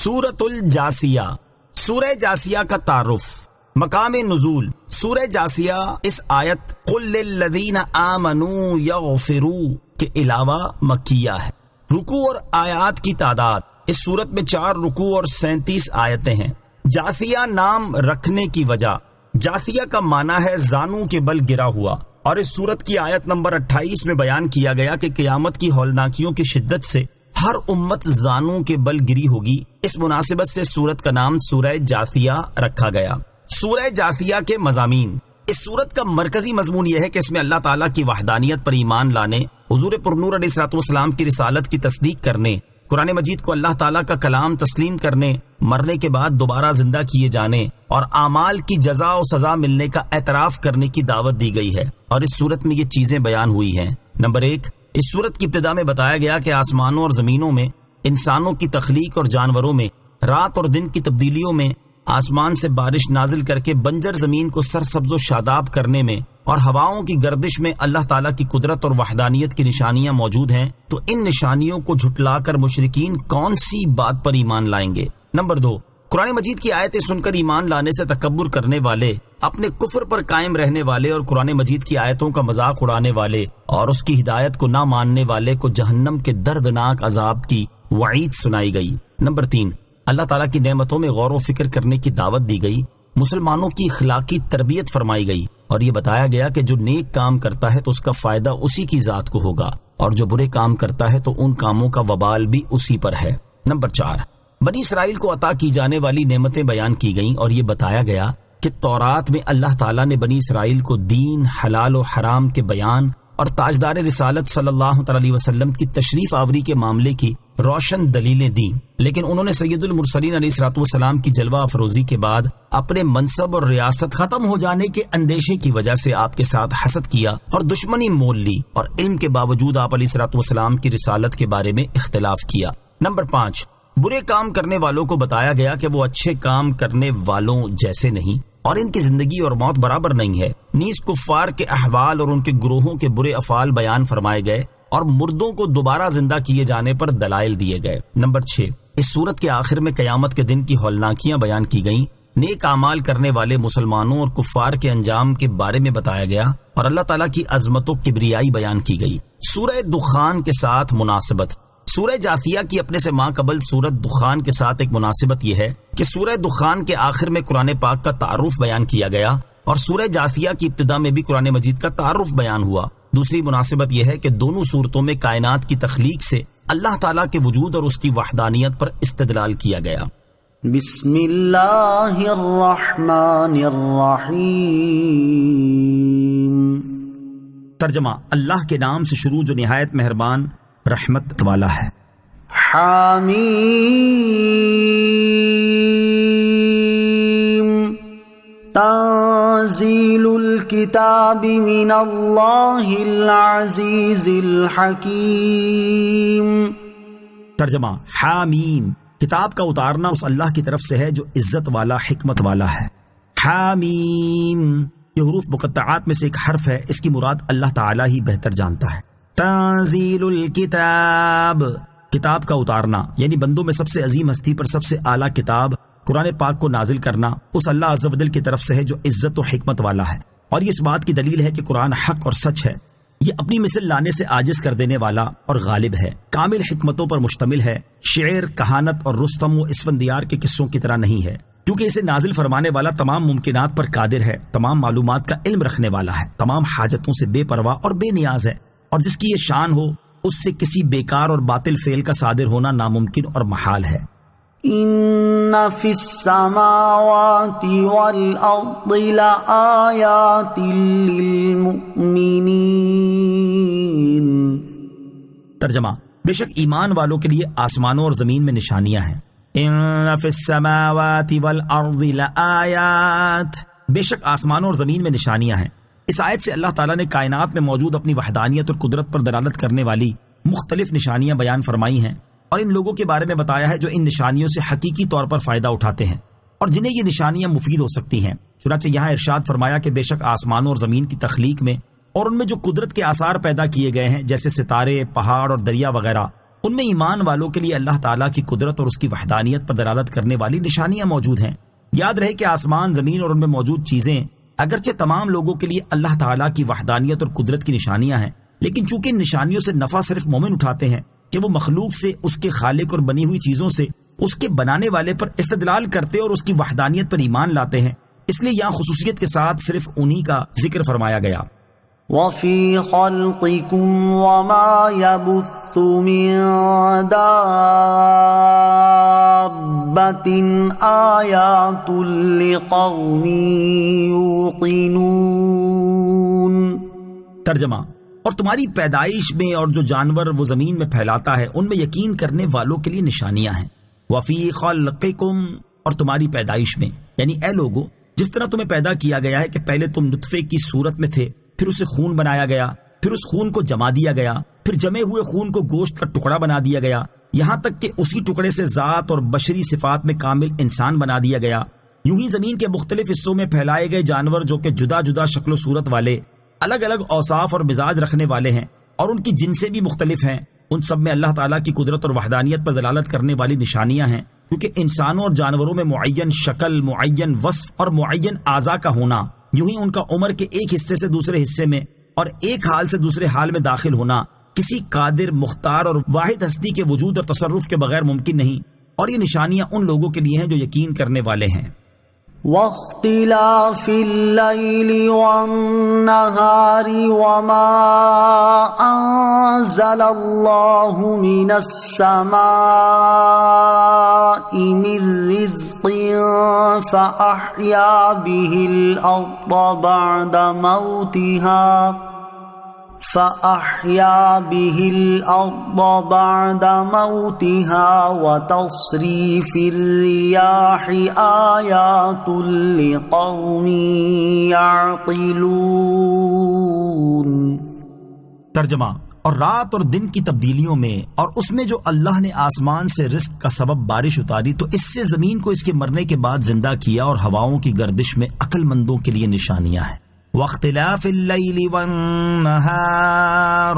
سورۃ الجاسیہ، سورہ جاسیہ کا تعارف، مقام نزول۔ سورہ جاسیہ اس آیت قل للذین آمنوا یغفروا کے علاوہ مکیہ ہے۔ رکوع اور آیات کی تعداد، اس سورت میں 4 رکوع اور 37 آیتیں ہیں۔ جاسیہ نام رکھنے کی وجہ، جاسیہ کا معنی ہے زانوں کے بل گرا ہوا، اور اس سورت کی آیت نمبر 28 میں بیان کیا گیا کہ قیامت کی ہولناکیوں کی شدت سے ہر امت زانوں کے بل گری ہوگی۔ اس مناسبت سے سورت کا نام سورہ جاسیہ رکھا گیا۔ سورہ جاسیہ کے مضامین، اس سورت کا مرکزی مضمون یہ ہے کہ اس میں اللہ تعالیٰ کی وحدانیت پر ایمان لانے، حضور پرنور علیہ الصلوۃ والسلام کی رسالت کی تصدیق کرنے، قرآن مجید کو اللہ تعالیٰ کا کلام تسلیم کرنے، مرنے کے بعد دوبارہ زندہ کیے جانے اور اعمال کی جزا و سزا ملنے کا اعتراف کرنے کی دعوت دی گئی ہے، اور اس سورت میں یہ چیزیں بیان ہوئی ہیں۔ نمبر 1، اس سورت کی ابتدا میں بتایا گیا کہ آسمانوں اور زمینوں میں، انسانوں کی تخلیق اور جانوروں میں، رات اور دن کی تبدیلیوں میں، آسمان سے بارش نازل کر کے بنجر زمین کو سرسبز و شاداب کرنے میں، اور ہواؤں کی گردش میں اللہ تعالیٰ کی قدرت اور وحدانیت کی نشانیاں موجود ہیں۔ تو ان نشانیوں کو جھٹلا کر مشرکین کون سی بات پر ایمان لائیں گے؟ نمبر 2، قرآن مجید کی آیتیں سن کر ایمان لانے سے تکبر کرنے والے، اپنے کفر پر قائم رہنے والے اور قرآن مجید کی آیتوں کا مذاق اڑانے والے اور اس کی ہدایت کو نہ ماننے والے کو جہنم کے دردناک عذاب کی وعید سنائی گئی۔ نمبر 3، اللہ تعالیٰ کی نعمتوں میں غور و فکر کرنے کی دعوت دی گئی، مسلمانوں کی اخلاقی تربیت فرمائی گئی، اور یہ بتایا گیا کہ جو نیک کام کرتا ہے تو اس کا فائدہ اسی کی ذات کو ہوگا، اور جو برے کام کرتا ہے تو ان کاموں کا وبال بھی اسی پر ہے۔ نمبر 4، بنی اسرائیل کو عطا کی جانے والی نعمتیں بیان کی گئیں، اور یہ بتایا گیا کہ تورات میں اللہ تعالیٰ نے بنی اسرائیل کو دین، حلال و حرام کے بیان اور تاجدار رسالت صلی اللہ علیہ وسلم کی تشریف آوری کے معاملے کی روشن دلیلیں دیں، لیکن انہوں نے سید المرسلین علیہ الصلوۃ والسلام کی جلوہ افروزی کے بعد اپنے منصب اور ریاست ختم ہو جانے کے اندیشے کی وجہ سے آپ کے ساتھ حسد کیا اور دشمنی مول لی، اور علم کے باوجود آپ علیہ الصلوۃ والسلام کی رسالت کے بارے میں اختلاف کیا۔ نمبر 5، برے کام کرنے والوں کو بتایا گیا کہ وہ اچھے کام کرنے والوں جیسے نہیں، اور ان کی زندگی اور موت برابر نہیں ہے۔ نیز کفار کے احوال اور ان کے گروہوں کے برے افعال بیان فرمائے گئے، اور مردوں کو دوبارہ زندہ کیے جانے پر دلائل دیے گئے۔ نمبر 6، اس سورت کے آخر میں قیامت کے دن کی ہولناکیاں بیان کی گئیں، نیک اعمال کرنے والے مسلمانوں اور کفار کے انجام کے بارے میں بتایا گیا، اور اللہ تعالیٰ کی عظمت و کبریائی بیان کی گئی۔ سورہ دخان کے ساتھ مناسبت، سورہ جاسیہ کی اپنے سے ماں قبل سورت دخان کے ساتھ ایک مناسبت یہ ہے کہ سورہ دخان کے آخر میں قرآن پاک کا تعارف بیان کیا گیا، اور سورہ جاسیہ کی ابتدا میں بھی قرآن مجید کا تعارف بیان ہوا۔ دوسری مناسبت یہ ہے کہ دونوں صورتوں میں کائنات کی تخلیق سے اللہ تعالیٰ کے وجود اور اس کی وحدانیت پر استدلال کیا گیا۔ بسم اللہ الرحمن الرحیم۔ ترجمہ، اللہ کے نام سے شروع جو نہایت مہربان رحمت والا ہے۔ حامیم، تنزیل الکتاب من اللہ العزیز الحکیم۔ ترجمہ، حامیم، کتاب کا اتارنا اس اللہ کی طرف سے ہے جو عزت والا، حکمت والا ہے۔ حامیم، یہ حروف مقطعات میں سے ایک حرف ہے، اس کی مراد اللہ تعالیٰ ہی بہتر جانتا ہے۔ تنزیل الکتاب، کتاب کا اتارنا، یعنی بندوں میں سب سے عظیم ہستی پر سب سے اعلیٰ کتاب قرآن پاک کو نازل کرنا اس اللہ عز و جل کی طرف سے ہے جو عزت و حکمت والا ہے، اور یہ اس بات کی دلیل ہے کہ قرآن حق اور سچ ہے۔ یہ اپنی مثل لانے سے عاجز کر دینے والا اور غالب ہے، کامل حکمتوں پر مشتمل ہے، شعر، کہانت اور رستم و اسفندیار کے قصوں کی طرح نہیں ہے، کیونکہ اسے نازل فرمانے والا تمام ممکنات پر قادر ہے، تمام معلومات کا علم رکھنے والا ہے، تمام حاجتوں سے بے پرواہ اور بے نیاز ہے، اور جس کی یہ شان ہو اس سے کسی بیکار اور باطل فعل کا صادر ہونا ناممکن اور محال ہے۔ ان فی السماوات والارض لآیات للمؤمنین۔ ترجمہ، بے شک ایمان والوں کے لیے آسمانوں اور زمین میں نشانیاں ہیں۔ ان فی السماوات والارض لآیات، بے شک آسمانوں اور زمین میں نشانیاں ہیں۔ اس آیت سے اللہ تعالیٰ نے کائنات میں موجود اپنی وحدانیت اور قدرت پر دلالت کرنے والی مختلف نشانیاں بیان فرمائی ہیں، اور ان لوگوں کے بارے میں بتایا ہے جو ان نشانیوں سے حقیقی طور پر فائدہ اٹھاتے ہیں اور جنہیں یہ نشانیاں مفید ہو سکتی ہیں۔ چنانچہ یہاں ارشاد فرمایا کہ بے شک آسمانوں اور زمین کی تخلیق میں اور ان میں جو قدرت کے آثار پیدا کیے گئے ہیں جیسے ستارے، پہاڑ اور دریا وغیرہ، ان میں ایمان والوں کے لیے اللہ تعالیٰ کی قدرت اور اس کی وحدانیت پر دلالت کرنے والی نشانیاں موجود ہیں۔ یاد رہے کہ آسمان، زمین اور ان میں موجود چیزیں اگرچہ تمام لوگوں کے لیے اللہ تعالیٰ کی وحدانیت اور قدرت کی نشانیاں ہیں، لیکن چونکہ ان نشانیوں سے نفع صرف مومن اٹھاتے ہیں کہ وہ مخلوق سے، اس کے خالق اور بنی ہوئی چیزوں سے اس کے بنانے والے پر استدلال کرتے اور اس کی وحدانیت پر ایمان لاتے ہیں، اس لیے یہاں خصوصیت کے ساتھ صرف انہی کا ذکر فرمایا گیا۔ وَفِي خَلْقِكُمْ وَمَا يَبُثُّ مِن دَابَّةٍ آيَاتٌ لِقَوْمٍ يُوقِنُونَ۔ ترجمہ: اور تمہاری پیدائش میں اور جو جانور وہ زمین میں پھیلاتا ہے ان میں یقین کرنے والوں کے لیے نشانیاں ہیں۔ وَفِي خَلْقِكُمْ، اور تمہاری پیدائش میں، یعنی اے لوگو، جس طرح تمہیں پیدا کیا گیا ہے کہ پہلے تم نطفے کی صورت میں تھے، پھر اسے خون بنایا گیا، پھر اس خون کو جما دیا گیا، پھر جمے ہوئے خون کو گوشت کا ٹکڑا بنا دیا گیا، یہاں تک کہ اسی ٹکڑے سے ذات اور بشری صفات میں کامل انسان بنا دیا گیا۔ یوں ہی زمین کے مختلف حصوں میں پھیلائے گئے جانور جو کہ جدا جدا شکل و صورت والے، الگ الگ اوصاف اور مزاج رکھنے والے ہیں اور ان کی جنسیں بھی مختلف ہیں، ان سب میں اللہ تعالیٰ کی قدرت اور وحدانیت پر دلالت کرنے والی نشانیاں ہیں، کیونکہ انسانوں اور جانوروں میں معین شکل، معین وصف اور معین اعضاء کا ہونا، یوں ہی ان کا عمر کے ایک حصے سے دوسرے حصے میں اور ایک حال سے دوسرے حال میں داخل ہونا کسی قادر، مختار اور واحد ہستی کے وجود اور تصرف کے بغیر ممکن نہیں، اور یہ نشانیاں ان لوگوں کے لیے ہیں جو یقین کرنے والے ہیں۔ واختلاف الليل والنهار وما أنزل الله من السماء من رزق فأحيا به الأرض بعد موتها وتصريف الرياح آيات لقوم يعقلون۔ ترجمہ: اور رات اور دن کی تبدیلیوں میں اور اس میں جو اللہ نے آسمان سے رزق کا سبب بارش اتاری تو اس سے زمین کو اس کے مرنے کے بعد زندہ کیا، اور ہواؤں کی گردش میں عقل مندوں کے لیے نشانیاں ہیں۔ واختلاف اللیل والنہار،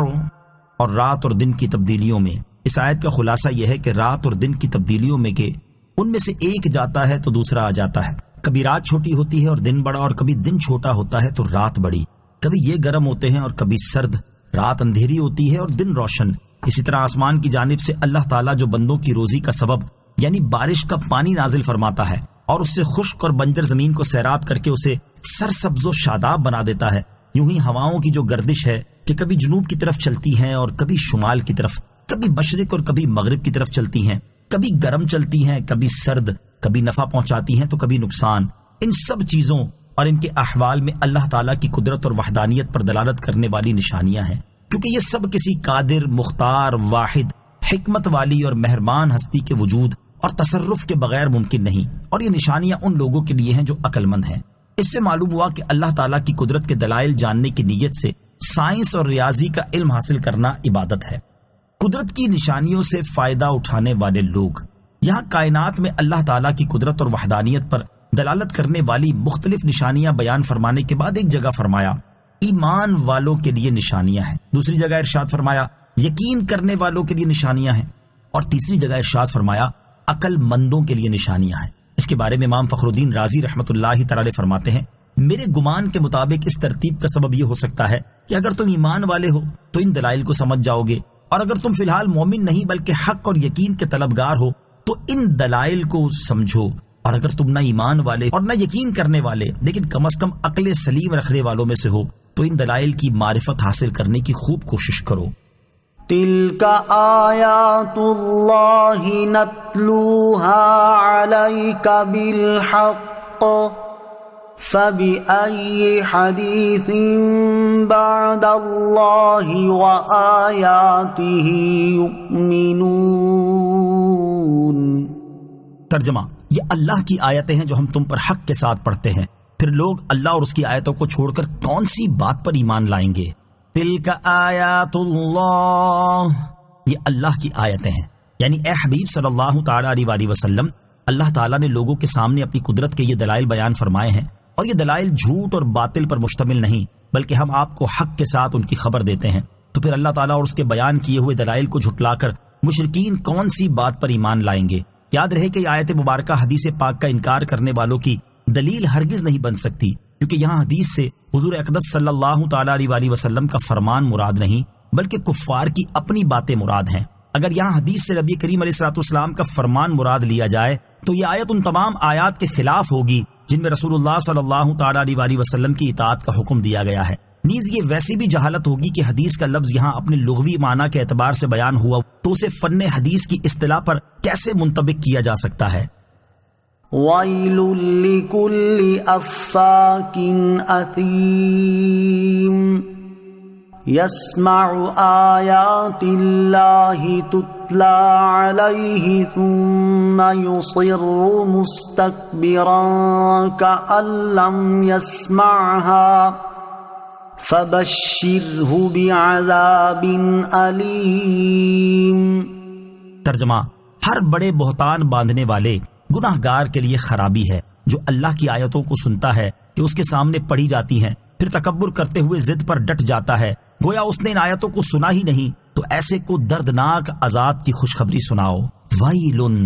اور رات اور دن کی تبدیلیوں میں، اس آیت کا خلاصہ یہ ہے کہ رات اور دن کی تبدیلیوں میں کہ ان میں سے ایک جاتا ہے تو دوسرا آ جاتا ہے، کبھی رات چھوٹی ہوتی ہے اور دن بڑا، اور کبھی دن چھوٹا ہوتا ہے تو رات بڑی، کبھی یہ گرم ہوتے ہیں اور کبھی سرد، رات اندھیری ہوتی ہے اور دن روشن۔ اسی طرح آسمان کی جانب سے اللہ تعالیٰ جو بندوں کی روزی کا سبب یعنی بارش کا پانی نازل فرماتا ہے اور اس سے خشک اور بنجر زمین کو سیراب کر کے اسے سرسبز و شاداب بنا دیتا ہے، یوں ہی ہواؤں کی جو گردش ہے کہ کبھی جنوب کی طرف چلتی ہیں اور کبھی شمال کی طرف، کبھی مشرق اور کبھی مغرب کی طرف چلتی ہیں، کبھی گرم چلتی ہیں، کبھی سرد، کبھی نفع پہنچاتی ہیں تو کبھی نقصان، ان سب چیزوں اور ان کے احوال میں اللہ تعالیٰ کی قدرت اور وحدانیت پر دلالت کرنے والی نشانیاں ہیں، کیونکہ یہ سب کسی قادر، مختار، واحد، حکمت والی اور مہربان ہستی کے وجود اور تصرف کے بغیر ممکن نہیں، اور یہ نشانیاں ان لوگوں کے لیے ہیں جو عقل مند ہیں۔ اس سے معلوم ہوا کہ اللہ تعالیٰ کی قدرت کے دلائل جاننے کی نیت سے سائنس اور ریاضی کا علم حاصل کرنا عبادت ہے۔ قدرت کی نشانیوں سے فائدہ اٹھانے والے لوگ، یہاں کائنات میں اللہ تعالیٰ کی قدرت اور وحدانیت پر دلالت کرنے والی مختلف نشانیاں بیان فرمانے کے بعد ایک جگہ فرمایا ایمان والوں کے لیے نشانیاں ہیں، دوسری جگہ ارشاد فرمایا یقین کرنے والوں کے لیے نشانیاں ہیں، اور تیسری جگہ ارشاد فرمایا عقل مندوں کے لیے نشانیاں ہیں۔ اس کے بارے میں امام فخر الدین رازی رحمۃ اللہ تعالی فرماتے ہیں، میرے گمان کے مطابق اس ترتیب کا سبب یہ ہو سکتا ہے کہ اگر تم ایمان والے ہو تو ان دلائل کو سمجھ جاؤ گے، اور اگر تم فی الحال مومن نہیں بلکہ حق اور یقین کے طلبگار ہو تو ان دلائل کو سمجھو، اور اگر تم نہ ایمان والے اور نہ یقین کرنے والے لیکن کم از کم عقل سلیم رکھنے والوں میں سے ہو تو ان دلائل کی معرفت حاصل کرنے کی خوب کوشش کرو۔ تلك آیات اللہ نتلوها علیک بالحق فبأي حدیث بعد اللہ وآیاته یؤمنون۔ ترجمہ: یہ اللہ کی آیتیں ہیں جو ہم تم پر حق کے ساتھ پڑھتے ہیں، پھر لوگ اللہ اور اس کی آیتوں کو چھوڑ کر کون سی بات پر ایمان لائیں گے؟ تلک آیات اللہ، یہ اللہ کی آیتیں ہیں، یعنی اے حبیب صلی اللہ تعالی علیہ وسلم، اللہ تعالیٰ نے لوگوں کے سامنے اپنی قدرت کے یہ دلائل بیان فرمائے ہیں، اور یہ دلائل جھوٹ اور باطل پر مشتمل نہیں بلکہ ہم آپ کو حق کے ساتھ ان کی خبر دیتے ہیں، تو پھر اللہ تعالیٰ اور اس کے بیان کیے ہوئے دلائل کو جھٹلا کر مشرکین کون سی بات پر ایمان لائیں گے؟ یاد رہے کہ یہ آیت مبارکہ حدیث پاک کا انکار کرنے والوں کی دلیل ہرگز نہیں بن سکتی، کیونکہ یہاں حدیث سے حضور اقدس صلی اللہ تعالی علیہ وسلم کا فرمان مراد نہیں بلکہ کفار کی اپنی باتیں مراد ہیں۔ اگر یہاں حدیث سے نبی کریم علیہ الصلوۃ والسلام کا فرمان مراد لیا جائے تو یہ آیت ان تمام آیات کے خلاف ہوگی جن میں رسول اللہ صلی اللہ تعالی علیہ وسلم کی اطاعت کا حکم دیا گیا ہے۔ نیز یہ ویسی بھی جہالت ہوگی کہ حدیث کا لفظ یہاں اپنے لغوی معنی کے اعتبار سے بیان ہوا تو اسے فن حدیث کی اصطلاح پر کیسے منطبق کیا جا سکتا ہے؟ وَيْلٌ لِكُلِّ أَفَّاكٍ أَثِيمٍ يَسْمَعُ آيَاتِ اللَّهِ تُتْلَى عَلَيْهِ ثُمَّ يُصِرُّ مُسْتَكْبِرًا كَأَن لَّمْ يَسْمَعْهَا فَبَشِّرْهُ بِعَذَابٍ أَلِيمٍ۔ ترجمہ: ہر بڑے بہتان باندھنے والے گناہ گار کے لیے خرابی ہے جو اللہ کی آیتوں کو سنتا ہے کہ اس کے سامنے پڑھی جاتی ہیں، پھر تکبر کرتے ہوئے ضد پر ڈٹ جاتا ہے گویا اس نے ان آیتوں کو سنا ہی نہیں، تو ایسے کو دردناک عذاب کی خوشخبری سناؤ۔ ویلن،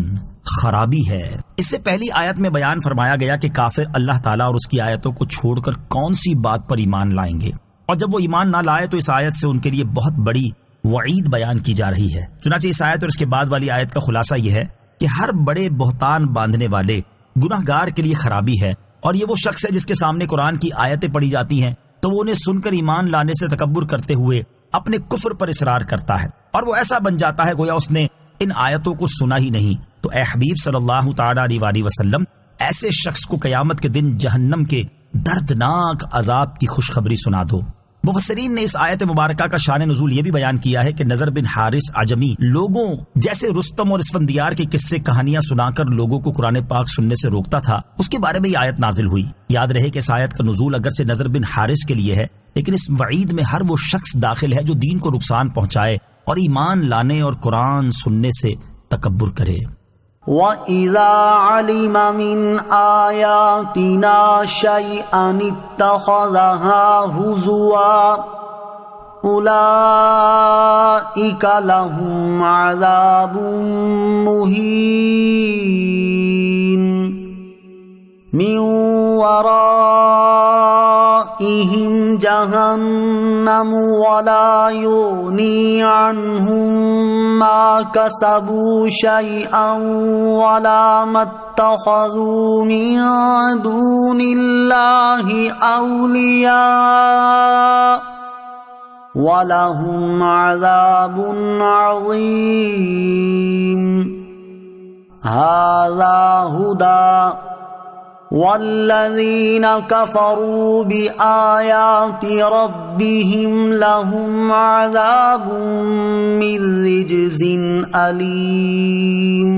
خرابی ہے۔ اس سے پہلی آیت میں بیان فرمایا گیا کہ کافر اللہ تعالیٰ اور اس کی آیتوں کو چھوڑ کر کون سی بات پر ایمان لائیں گے، اور جب وہ ایمان نہ لائے تو اس آیت سے ان کے لیے بہت بڑی وعید بیان کی جا رہی ہے۔ چنانچہ اس آیت اور اس کے بعد والی آیت کا خلاصہ یہ ہے کہ ہر بڑے بہتان باندھنے والے گناہ گار کے لیے خرابی ہے، اور یہ وہ شخص ہے جس کے سامنے قرآن کی آیتیں پڑھی جاتی ہیں تو وہ انہیں سن کر ایمان لانے سے تکبر کرتے ہوئے اپنے کفر پر اصرار کرتا ہے، اور وہ ایسا بن جاتا ہے گویا اس نے ان آیتوں کو سنا ہی نہیں۔ تو اے حبیب صلی اللہ تعالی علیہ وسلم، ایسے شخص کو قیامت کے دن جہنم کے دردناک عذاب کی خوشخبری سنا دو۔ مفسرین نے اس آیت مبارکہ کا شان نزول یہ بھی بیان کیا ہے کہ نضر بن حارث عجمی لوگوں جیسے رستم اور اسفندیار کے قصے کہانیاں سنا کر لوگوں کو قرآن پاک سننے سے روکتا تھا، اس کے بارے میں یہ آیت نازل ہوئی۔ یاد رہے کہ اس آیت کا نزول اگرچہ نضر بن حارث کے لیے ہے، لیکن اس وعید میں ہر وہ شخص داخل ہے جو دین کو نقصان پہنچائے اور ایمان لانے اور قرآن سننے سے تکبر کرے۔ وَإِذَا عَلِمَ مِنْ آيَاتِنَا شَيْئًا اتَّخَذَهَا هُزُوًا أُولَئِكَ لَهُمْ عَذَابٌ مُهِينٌ مِّن وَرَائِهِمْ جَهَنَّمُ وَلَا يُغْنِي عَنْهُم مَّا كَسَبُوا شَيْئًا وَلَا مَا اتَّخَذُوا مِن دُونِ اللَّهِ أَوْلِيَاءَ وَلَهُمْ عَذَابٌ عَظِيمٌ۔ هَذَا هُدًى وَالَّذِينَ كَفَرُوا بِآيَاتِ رَبِّهِمْ لَهُمْ عَذَابٌ مِّن رِّجْزٍ أَلِيمٌ۔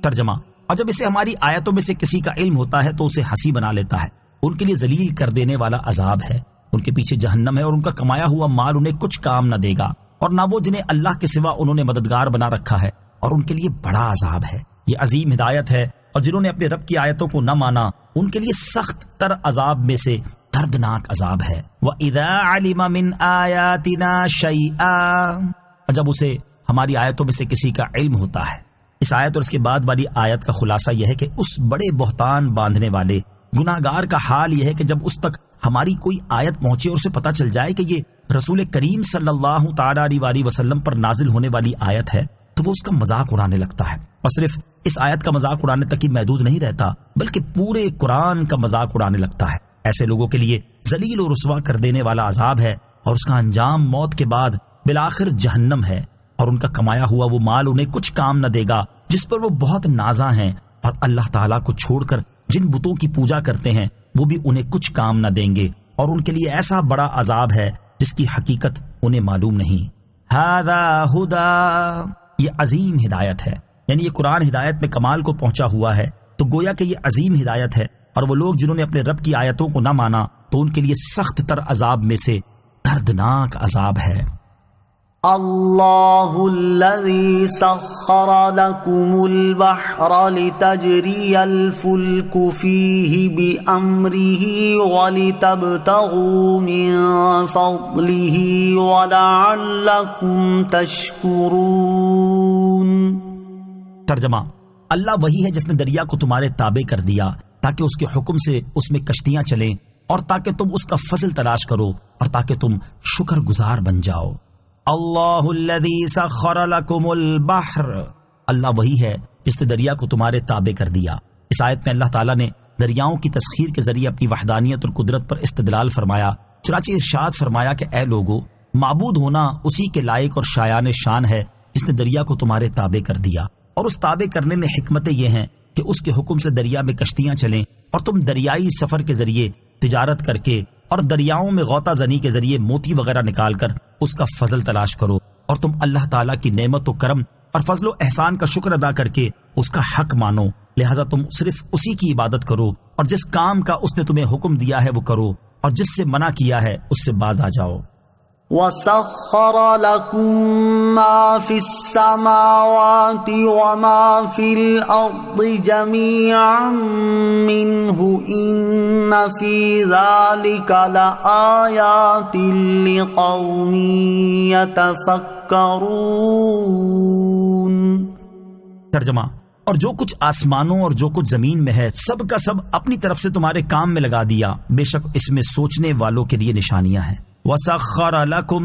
ترجمہ: اور جب اسے ہماری آیتوں میں سے کسی کا علم ہوتا ہے تو اسے ہنسی بنا لیتا ہے، ان کے لیے ذلیل کر دینے والا عذاب ہے، ان کے پیچھے جہنم ہے اور ان کا کمایا ہوا مال انہیں کچھ کام نہ دے گا، اور نہ وہ جنہیں اللہ کے سوا انہوں نے مددگار بنا رکھا ہے، اور ان کے لیے بڑا عذاب ہے۔ یہ عظیم ہدایت ہے، اور جنہوں نے اپنے رب کی آیتوں کو نہ مانا ان کے لیے سخت تر عذاب میں سے دردناک عذاب ہے۔ وَإِذَا عَلِمَ مِنْ آيَاتِنَا شَيْئًا، اور جب اسے ہماری آیتوں میں سے کسی کا علم ہوتا ہے۔ اس آیت اور اس کے بعد والی آیت کا خلاصہ یہ ہے کہ اس بڑے بہتان باندھنے والے گناہ گار کا حال یہ ہے کہ جب اس تک ہماری کوئی آیت پہنچے اور اسے پتہ چل جائے کہ یہ رسول کریم صلی اللہ تعالی علیہ وسلم پر نازل ہونے والی آیت ہے تو وہ اس کا مذاق اڑانے لگتا ہے، اور صرف اس آیت کا مذاق اڑانے تک ہی محدود نہیں رہتا بلکہ پورے قرآن کا مذاق اڑانے لگتا ہے۔ ایسے لوگوں کے لیے ذلیل و رسوا کر دینے والا عذاب ہے، اور اس کا انجام موت کے بعد بالآخر جہنم ہے، اور ان کا کمایا ہوا وہ مال انہیں کچھ کام نہ دے گا جس پر وہ بہت نازاں ہیں، اور اللہ تعالیٰ کو چھوڑ کر جن بتوں کی پوجا کرتے ہیں وہ بھی انہیں کچھ کام نہ دیں گے، اور ان کے لیے ایسا بڑا عذاب ہے جس کی حقیقت انہیں معلوم نہیں۔ ھذا ھدی، یہ عظیم ہدایت ہے، یعنی یہ قرآن ہدایت میں کمال کو پہنچا ہوا ہے، تو گویا کہ یہ عظیم ہدایت ہے، اور وہ لوگ جنہوں نے اپنے رب کی آیتوں کو نہ مانا تو ان کے لیے سخت تر عذاب میں سے دردناک عذاب ہے۔ اللہ الذی سخر لکم البحر لتجری الفلک فیہ بأمرہ ولتبتغوا من فضلہ ولعلکم تشکرون۔ ترجمہ: اللہ وہی ہے جس نے دریا کو تمہارے تابع کر دیا تاکہ اس کے حکم سے اس میں کشتیاں چلیں، اور تاکہ تم اس کا فضل تلاش کرو، اور تاکہ تم شکر گزار بن جاؤ۔ اللہ الذی سخر لکم البحر، اللہ وہی ہے جس نے دریا کو تمہارے تابع کر دیا۔ اس آیت میں اللہ تعالیٰ نے دریاؤں کی تسخیر کے ذریعے اپنی وحدانیت اور قدرت پر استدلال فرمایا۔ چنانچہ ارشاد فرمایا کہ اے لوگو، معبود ہونا اسی کے لائق اور شایان شان ہے جس نے دریا کو تمہارے تابع کر دیا، اور اس تابع کرنے میں حکمتیں یہ ہیں کہ اس کے حکم سے دریا میں کشتیاں چلیں، اور تم دریائی سفر کے ذریعے تجارت کر کے اور دریاؤں میں غوطہ زنی کے ذریعے موتی وغیرہ نکال کر اس کا فضل تلاش کرو، اور تم اللہ تعالیٰ کی نعمت و کرم اور فضل و احسان کا شکر ادا کر کے اس کا حق مانو، لہذا تم صرف اسی کی عبادت کرو، اور جس کام کا اس نے تمہیں حکم دیا ہے وہ کرو، اور جس سے منع کیا ہے اس سے باز آ جاؤ۔ وَسَخَّرَ لَكُم مَّا فِي السَّمَاوَاتِ وَمَا فِي الْأَرْضِ جَمِيعًا مِّنْهُ إِنَّ فِي ذَلِكَ لَآيَاتٍ لِقَوْمٍ يَتَفَكَّرُونَ۔ ترجمہ: اور جو کچھ آسمانوں اور جو کچھ زمین میں ہے سب کا سب اپنی طرف سے تمہارے کام میں لگا دیا، بے شک اس میں سوچنے والوں کے لیے نشانیاں ہیں۔ وَسَخَّرَ لَكُمْ،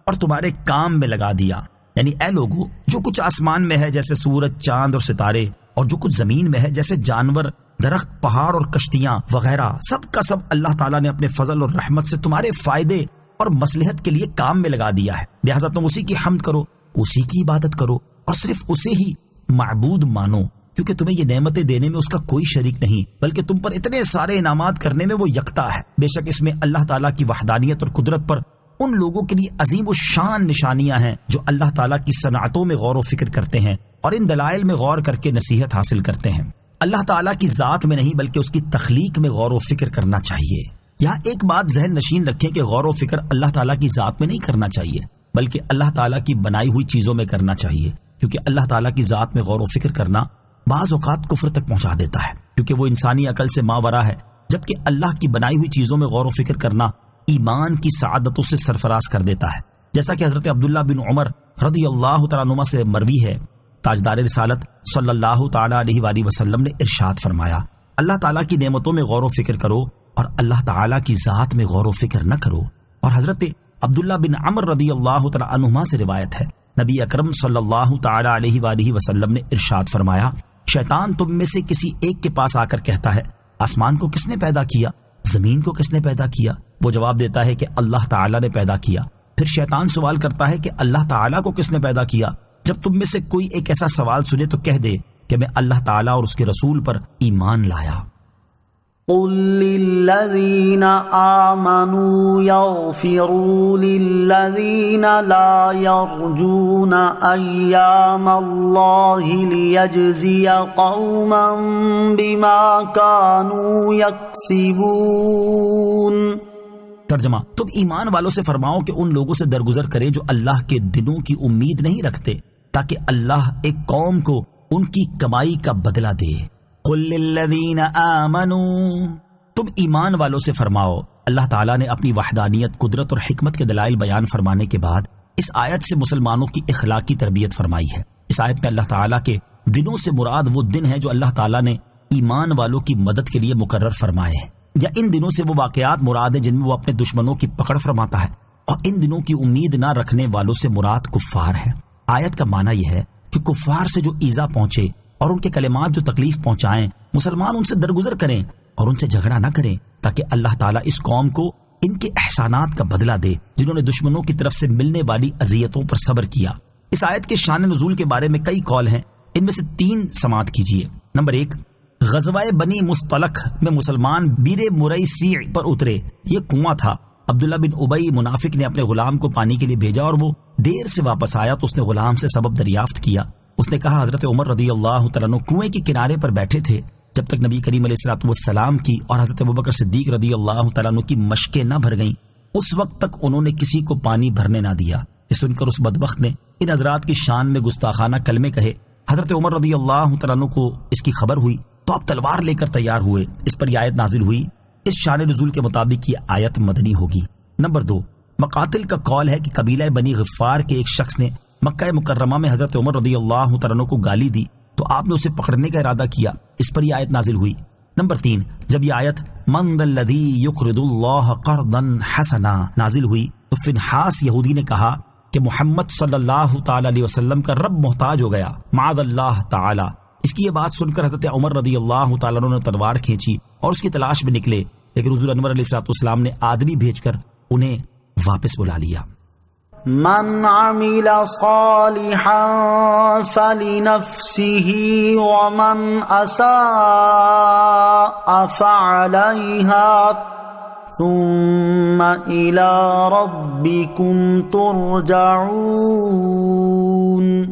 اور تمہارے کام میں لگا دیا، یعنی اے لوگو، جو کچھ آسمان میں ہے جیسے سورج، چاند اور ستارے، اور جو کچھ زمین میں ہے جیسے جانور، درخت، پہاڑ اور کشتیاں وغیرہ، سب کا سب اللہ تعالیٰ نے اپنے فضل اور رحمت سے تمہارے فائدے اور مصلحت کے لیے کام میں لگا دیا ہے، لہذا تم اسی کی حمد کرو، اسی کی عبادت کرو، اور صرف اسے ہی معبود مانو، کیونکہ تمہیں یہ نعمتیں دینے میں اس کا کوئی شریک نہیں، بلکہ تم پر اتنے سارے انعامات کرنے میں وہ یکتا ہے۔ بے شک اس میں اللہ تعالیٰ کی وحدانیت اور قدرت پر ان لوگوں کے لیے عظیم الشان نشانیاں ہیں جو اللہ تعالیٰ کی صنعتوں میں غور و فکر کرتے ہیں اور ان دلائل میں غور کر کے نصیحت حاصل کرتے ہیں۔ اللہ تعالیٰ کی ذات میں نہیں بلکہ اس کی تخلیق میں غور و فکر کرنا چاہیے۔ یہاں ایک بات ذہن نشین رکھیں کہ غور و فکر اللہ تعالیٰ کی ذات میں نہیں کرنا چاہیے، بلکہ اللہ تعالیٰ کی بنائی ہوئی چیزوں میں کرنا چاہیے، کیونکہ اللہ تعالیٰ کی ذات میں غور و فکر کرنا بعض اوقات کفر تک پہنچا دیتا ہے، کیونکہ وہ انسانی عقل سے ماورا ہے، جبکہ اللہ کی بنائی ہوئی چیزوں میں غور و فکر کرنا ایمان کی سعادتوں سے سرفراز کر دیتا ہے، جیسا کہ حضرت عبداللہ بن عمر رضی اللہ تعالیٰ عنہما سے مروی ہے۔ تاجدار رسالت صلی اللہ تعالیٰ علیہ وآلہ وسلم نے ارشاد فرمایا، اللہ تعالیٰ کی نعمتوں میں غور و فکر کرو اور اللہ تعالیٰ کی ذات میں غور و فکر نہ کرو۔ اور حضرت عبداللہ بن عمر رضی اللہ تعالیٰ عنہما سے روایت ہے، نبی اکرم صلی اللہ تعالیٰ علیہ وآلہ وسلم نے ارشاد فرمایا، شیطان تم میں سے کسی ایک کے پاس آ کر کہتا ہے، آسمان کو کس نے پیدا کیا، زمین کو کس نے پیدا کیا؟ وہ جواب دیتا ہے کہ اللہ تعالیٰ نے پیدا کیا۔ پھر شیطان سوال کرتا ہے کہ اللہ تعالیٰ کو کس نے پیدا کیا؟ جب تم میں سے کوئی ایک ایسا سوال سنے تو کہہ دے کہ میں اللہ تعالیٰ اور اس کے رسول پر ایمان لایا۔ قل للذین آمنوا یغفروا للذین لا یرجون ایام اللہ لیجزی قوما بما کانوا یکسبون۔ ترجمہ: تم ایمان والوں سے فرماؤ کہ ان لوگوں سے درگزر کرے جو اللہ کے دنوں کی امید نہیں رکھتے، تاکہ اللہ ایک قوم کو ان کی کمائی کا بدلہ دے۔ قل للذین آمنوا، تم ایمان والوں سے فرماؤ۔ اللہ تعالیٰ نے اپنی وحدانیت، قدرت اور حکمت کے دلائل بیان فرمانے کے بعد اس آیت سے مسلمانوں کی اخلاقی تربیت فرمائی ہے۔ اس آیت میں اللہ تعالیٰ کے دنوں سے مراد وہ دن ہے جو اللہ تعالیٰ نے ایمان والوں کی مدد کے لیے مقرر فرمائے ہیں، یا ان دنوں سے وہ واقعات مراد ہیں جن میں وہ اپنے دشمنوں کی پکڑ فرماتا ہے، اور ان دنوں کی امید نہ رکھنے والوں سے مراد کفار ہے۔ آیت کا معنی یہ ہے کہ کفار سے جو ایذا پہنچے اور ان کے کلمات جو تکلیف پہنچائیں، مسلمان ان سے درگزر کریں اور ان سے جھگڑا نہ کریں، تاکہ اللہ تعالیٰ اس قوم کو ان کے احسانات کا بدلہ دے جنہوں نے دشمنوں کی طرف سے ملنے والی اذیتوں پر صبر کیا۔ اس آیت کے شان نزول کے بارے میں کئی قول ہیں، ان میں سے 3 سماعت کیجیے۔ نمبر 1، غزوہ بنی مصطلق میں مسلمان بیر مریسیع پر اترے۔ یہ کنواں تھا۔ عبداللہ بن ابی منافق نے اپنے غلام کو پانی کے لیے بھیجا اور وہ دیر سے واپس آیا تو اس نے غلام سے سبب دریافت کیا۔ اس نے کہا، حضرت عمر رضی اللہ تعالیٰ عنہ کنویں کے کنارے پر بیٹھے تھے جب تک نبی کریم علیہ الصلوۃ والسلام کی اور حضرت ابوبکر صدیق رضی اللہ تعالیٰ عنہ کی مشقیں نہ بھر گئیں، اس وقت تک انہوں نے کسی کو پانی بھرنے نہ دیا۔ یہ سن کر اس بدبخت نے ان حضرات کی شان میں گستاخانہ کلمے کہے۔ حضرت عمر رضی اللہ تعالیٰ عنہ کو اس کی خبر ہوئی تو آپ تلوار لے کر تیار ہوئے۔ اس پر یہ آیت نازل ہوئی۔ اس شان نزول کے مطابق یہ آیت مدنی ہوگی۔ نمبر 2، مقاتل کا قول ہے کہ قبیلہ بنی غفار کے ایک شخص نے مکہ مکرمہ میں حضرت عمر رضی اللہ تعالیٰ عنہ کو گالی دی تو آپ نے اسے پکڑنے کا ارادہ کیا۔ اس پر یہ آیت نازل ہوئی۔ نمبر 3، جب یہ آیت من ذا الذی یقرض اللہ قرضا حسنا نازل ہوئی تو فنحاس یہودی نے کہا کہ محمد صلی اللہ تعالی علیہ وسلم کا رب محتاج ہو گیا، معاذ اللہ تعالی۔ اس کی یہ بات سن کر حضرت عمر رضی اللہ تعالیٰ عنہ نے تلوار کھینچی اور اس کی تلاش میں نکلے، لیکن حضور انور علیہ الصلوۃ والسلام نے آدمی بھیج کر انہیں واپس بلا لیا۔ من عمل صالحا فلنفسه ومن اساء فعليها ثم الى ربكم ترجعون۔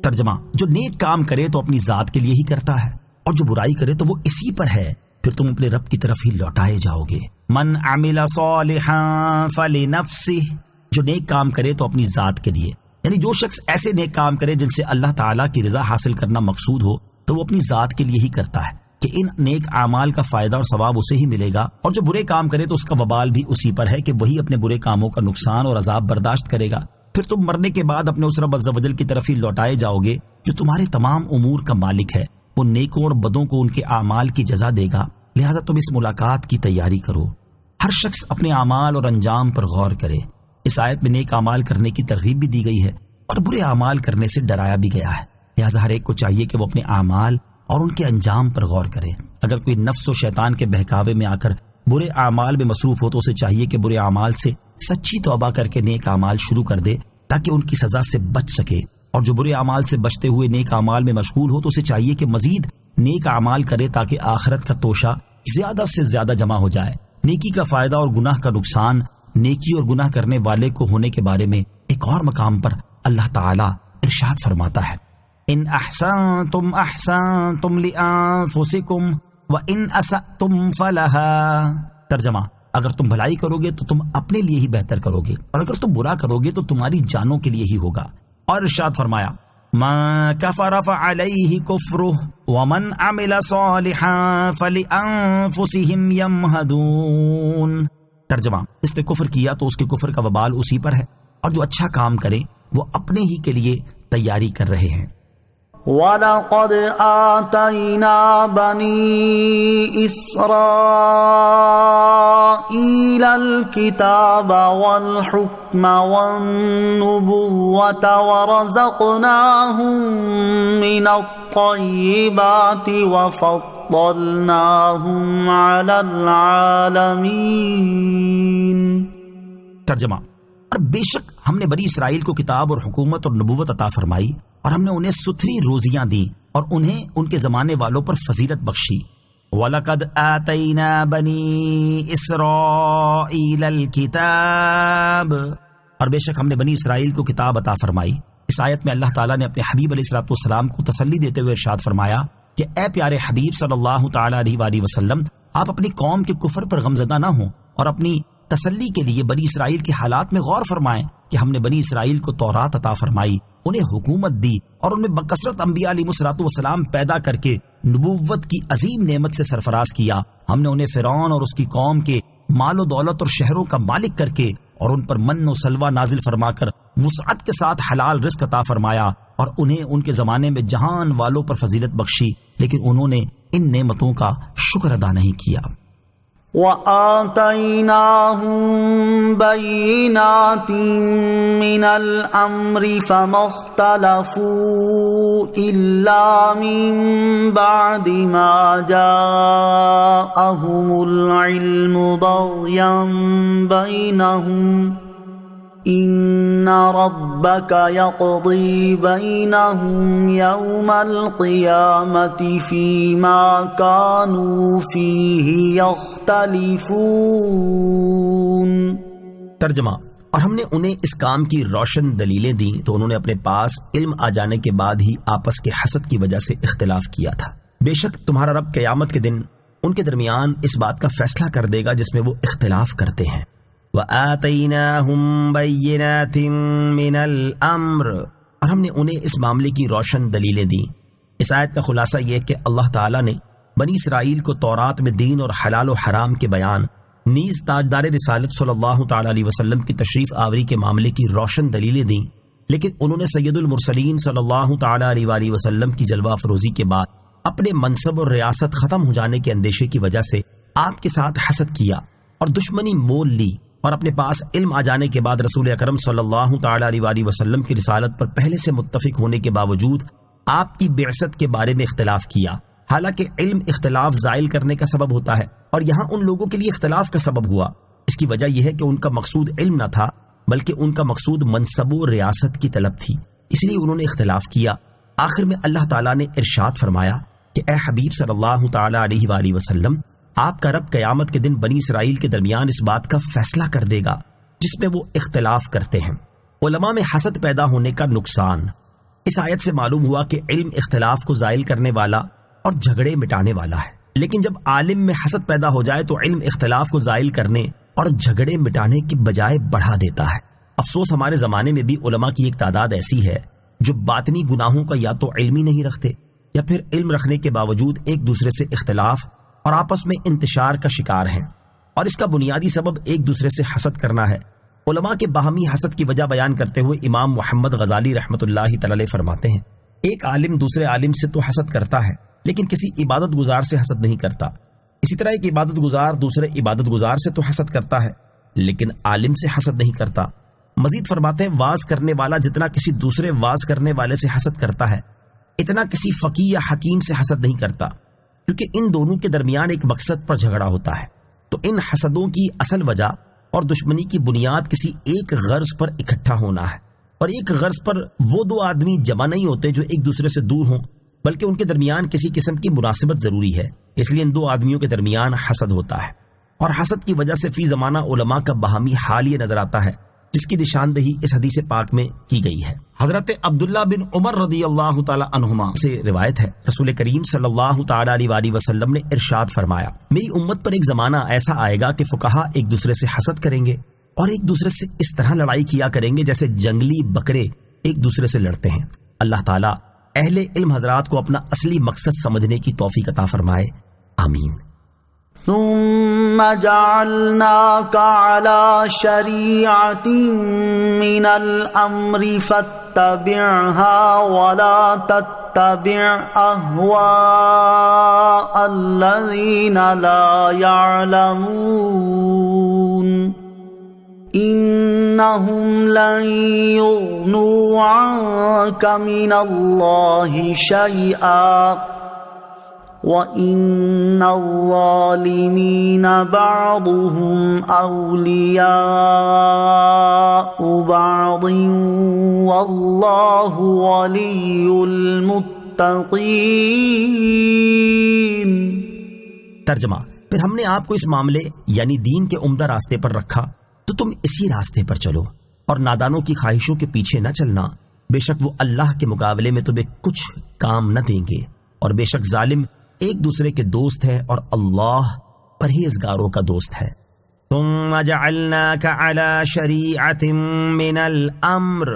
ترجمہ، جو نیک کام کرے تو اپنی ذات کے لیے ہی کرتا ہے اور جو برائی کرے تو وہ اسی پر ہے، پھر تم اپنے رب کی طرف ہی لوٹائے جاؤ گے۔ من عمل صالحا فلنفسه، جو نیک کام کرے تو اپنی ذات کے لیے، یعنی جو شخص ایسے نیک کام کرے جن سے اللہ تعالیٰ کی رضا حاصل کرنا مقصود ہو تو وہ اپنی ذات کے لیے ہی کرتا ہے کہ ان نیک اعمال کا فائدہ اور ثواب اسے ہی ملے گا، اور جو برے کام کرے تو اس کا وبال بھی اسی پر ہے کہ وہی اپنے برے کاموں کا نقصان اور عذاب برداشت کرے گا۔ پھر تم مرنے کے بعد اپنے اس رب عز و جل کی طرف ہی لوٹائے جاؤ گے جو تمہارے تمام امور کا مالک ہے۔ وہ نیکوں اور بدوں کو ان کے اعمال کی جزا دے گا، لہٰذا تم اس ملاقات کی تیاری کرو۔ ہر شخص اپنے اعمال اور انجام پر غور کرے۔ اس آیت میں نیک اعمال کرنے کی ترغیب بھی دی گئی ہے اور برے اعمال کرنے سے ڈرایا بھی گیا ہے، لہٰذا ہر ایک کو چاہیے کہ وہ اپنے اعمال اور ان کے انجام پر غور کرے۔ اگر کوئی نفس و شیطان کے بہکاوے میں آ کر برے اعمال میں مصروف ہو تو اسے چاہیے کہ برے اعمال سے سچی توبہ کر کے نیک اعمال شروع کر دے تاکہ ان کی سزا سے بچ سکے، اور جو برے اعمال سے بچتے ہوئے نیک اعمال میں مشغول ہو تو اسے چاہیے کہ مزید نیک اعمال کرے تاکہ آخرت کا توشہ زیادہ سے زیادہ جمع ہو جائے۔ نیکی کا فائدہ اور گناہ کا نقصان نیکی اور گناہ کرنے والے کو ہونے کے بارے میں ایک اور مقام پر اللہ تعالیٰ ارشاد فرماتا ہے، ان احسنتم احسنتم لانفسکم وان اسأتم فلها۔ ترجمہ، اگر تم بھلائی کرو گے تو تم اپنے لیے ہی بہتر کرو گے، اور اگر تم برا کرو گے تو تمہاری جانوں کے لیے ہی ہوگا۔ اور ارشاد فرمایا، من کفر فعلیہ کفرہ ومن عمل صالحا فلانفسہم یمہدون۔ ترجمہ، اس نے کفر کیا تو اس کے کفر کا وبال اسی پر ہے، اور جو اچھا کام کرے وہ اپنے ہی کے لیے تیاری کر رہے ہیں۔ وَلَقَدْ آتَيْنَا بَنِي إِسْرَائِيلَ الْكِتَابَ وَالْحُكْمَ وَالنُّبُوَّةَ وَرَزَقْنَاهُم مِّنَ الطَّيِّبَاتِ وَفَضَّلْنَاهُمْ عَلَى الْعَالَمِينَ۔ ترجمہ، اور بے شک ہم نے بنی اسرائیل کو کتاب اور حکومت اور نبوت عطا فرمائی، اور ہم نے انہیں ستھری روزیاں دی اور انہیں ان کے زمانے والوں پر فضیلت بخشی۔ وَلَقَدْ آتَيْنَا بَنِي إِسْرَائِيلَ الْكِتَابَ، اور بے شک ہم نے بنی اسرائیل کو کتاب عطا فرمائی۔ اس آیت میں اللہ تعالیٰ نے اپنے حبیب علیہ الصلوۃ والسلام کو تسلی دیتے ہوئے ارشاد فرمایا کہ اے پیارے حبیب صلی اللہ تعالیٰ علیہ وآلہ وسلم، آپ اپنی قوم کے کفر پر غمزدہ نہ ہوں، اور اپنی تسلی کے لیے بنی اسرائیل کے حالات میں غور فرمائیں کہ ہم نے بنی اسرائیل کو تورات عطا فرمائی، انہیں حکومت دی، اور ان میں بکثرت انبیاء علیہ الصلوۃ والسلام پیدا کر کے نبوت کی عظیم نعمت سے سرفراز کیا۔ ہم نے انہیں فرعون اور اس کی قوم کے مال و دولت اور شہروں کا مالک کر کے اور ان پر من و سلوہ نازل فرما کر وسعت کے ساتھ حلال رزق عطا فرمایا، اور انہیں ان کے زمانے میں جہان والوں پر فضیلت بخشی، لیکن انہوں نے ان نعمتوں کا شکر ادا نہیں کیا۔ وَآتَيْنَاهُمْ بَيِّنَاتٍ مِّنَ الْأَمْرِ فَمَا اخْتَلَفُوا إِلَّا مِن بَعْدِ مَا جَاءَهُمُ الْعِلْمُ بَغْيًا بَيْنَهُمْ إِنَّ رَبَّكَ يَقْضِي بَيْنَهُمْ يَوْمَ الْقِيَامَةِ فِيمَا كَانُوا فِيهِ يَخْتَلِفُونَ۔ ترجمہ، اور ہم نے انہیں اس کام کی روشن دلیلیں دیں تو انہوں نے اپنے پاس علم آ جانے کے بعد ہی آپس کے حسد کی وجہ سے اختلاف کیا تھا۔ بے شک تمہارا رب قیامت کے دن ان کے درمیان اس بات کا فیصلہ کر دے گا جس میں وہ اختلاف کرتے ہیں۔ وَآتَيْنَاهُمْ بَيِّنَاتٍ مِّنَ الْأَمْرِ، اور ہم نے انہیں اس معاملے کی روشن دلیلیں دیں۔ اس آیت کا خلاصہ یہ کہ اللہ تعالیٰ نے بنی اسرائیل کو تورات میں دین اور حلال و حرام کے بیان، نیز تاجدار رسالت صلی اللہ تعالیٰ علیہ وسلم کی تشریف آوری کے معاملے کی روشن دلیلیں دیں، لیکن انہوں نے سید المرسلین صلی اللہ تعالیٰ علیہ وآلہ وسلم کی جلوہ افروزی کے بعد اپنے منصب اور ریاست ختم ہو جانے کے اندیشے کی وجہ سے آپ کے ساتھ حسد کیا اور دشمنی مول لی، اور اپنے پاس علم آ جانے کے بعد رسول اکرم صلی اللہ تعالیٰ علیہ وآلہ وسلم کی رسالت پر پہلے سے متفق ہونے کے باوجود آپ کی بعثت کے بارے میں اختلاف کیا، حالانکہ علم اختلاف زائل کرنے کا سبب ہوتا ہے، اور یہاں ان لوگوں کے لیے اختلاف کا سبب ہوا۔ اس کی وجہ یہ ہے کہ ان کا مقصود علم نہ تھا، بلکہ ان کا مقصود منصب و ریاست کی طلب تھی، اس لیے انہوں نے اختلاف کیا۔ آخر میں اللہ تعالیٰ نے ارشاد فرمایا کہ اے حبیب صلی اللہ تعالیٰ علیہ وآلہ وسلم، آپ کا رب قیامت کے دن بنی اسرائیل کے درمیان اس بات کا فیصلہ کر دے گا جس میں وہ اختلاف کرتے ہیں۔ علماء میں حسد پیدا ہونے کا نقصان۔ اس آیت سے معلوم ہوا کہ علم اختلاف کو زائل کرنے والا اور جھگڑے مٹانے والا ہے، لیکن جب عالم میں حسد پیدا ہو جائے تو علم اختلاف کو زائل کرنے اور جھگڑے مٹانے کی بجائے بڑھا دیتا ہے۔ افسوس ہمارے زمانے میں بھی علماء کی ایک تعداد ایسی ہے جو باطنی گناہوں کا یا تو علم ہی نہیں رکھتے، یا پھر علم رکھنے کے باوجود ایک دوسرے سے اختلاف اور آپس میں انتشار کا شکار ہیں، اور اس کا بنیادی سبب ایک دوسرے سے حسد کرنا ہے۔ علماء کے باہمی حسد کی وجہ بیان کرتے ہوئے امام محمد غزالی رحمۃ اللہ تعالی علیہ فرماتے ہیں، ایک عالم دوسرے عالم سے تو حسد کرتا ہے لیکن کسی عبادت گزار سے حسد نہیں کرتا، اسی طرح ایک عبادت گزار دوسرے عبادت گزار سے تو حسد کرتا ہے لیکن عالم سے حسد نہیں کرتا۔ مزید فرماتے ہیں، واز کرنے والا جتنا کسی دوسرے واز کرنے والے سے حسد کرتا ہے اتنا کسی فقیہ یا حکیم سے حسد نہیں کرتا، کیونکہ ان دونوں کے درمیان ایک مقصد پر جھگڑا ہوتا ہے۔ تو ان حسدوں کی اصل وجہ اور دشمنی کی بنیاد کسی ایک غرض پر اکٹھا ہونا ہے، اور ایک غرض پر وہ دو آدمی جمع نہیں ہوتے جو ایک دوسرے سے دور ہوں، بلکہ ان کے درمیان کسی قسم کی مناسبت ضروری ہے، اس لیے ان دو آدمیوں کے درمیان حسد ہوتا ہے۔ اور حسد کی وجہ سے فی زمانہ علماء کا باہمی حال یہ نظر آتا ہے جس کی نشاندہی اس حدیث پاک میں کی گئی ہے۔ حضرت عبداللہ بن عمر رضی اللہ تعالی عنہما سے روایت ہے، رسول کریم صلی اللہ تعالی علیہ وآلہ وسلم نے ارشاد فرمایا، میری امت پر ایک زمانہ ایسا آئے گا کہ فقہا ایک دوسرے سے حسد کریں گے اور ایک دوسرے سے اس طرح لڑائی کیا کریں گے جیسے جنگلی بکرے ایک دوسرے سے لڑتے ہیں۔ اللہ تعالیٰ اہل علم حضرات کو اپنا اصلی مقصد سمجھنے کی توفیق عطا فرمائے، آمین۔ ثم جعلناك على شريعة من الأمر فاتبعها ولا تتبع أهواء الذين لا يعلمون إنهم لن يغنوا عنك من الله شيئا وَإِنَّ الظَّالِمِينَ بَعْضُهُمْ أَوْلِيَاءُ بَعْضٍ وَاللَّهُ وَلِيُّ الْمُتَّقِينَ۔ ترجمہ، پھر ہم نے آپ کو اس معاملے یعنی دین کے عمدہ راستے پر رکھا تو تم اسی راستے پر چلو اور نادانوں کی خواہشوں کے پیچھے نہ چلنا، بے شک وہ اللہ کے مقابلے میں تمہیں کچھ کام نہ دیں گے، اور بے شک ظالم ایک دوسرے کے دوست ہے اور اللہ پرہیزگاروں کا دوست ہے۔ ثم جعلناك على شریعت من الامر،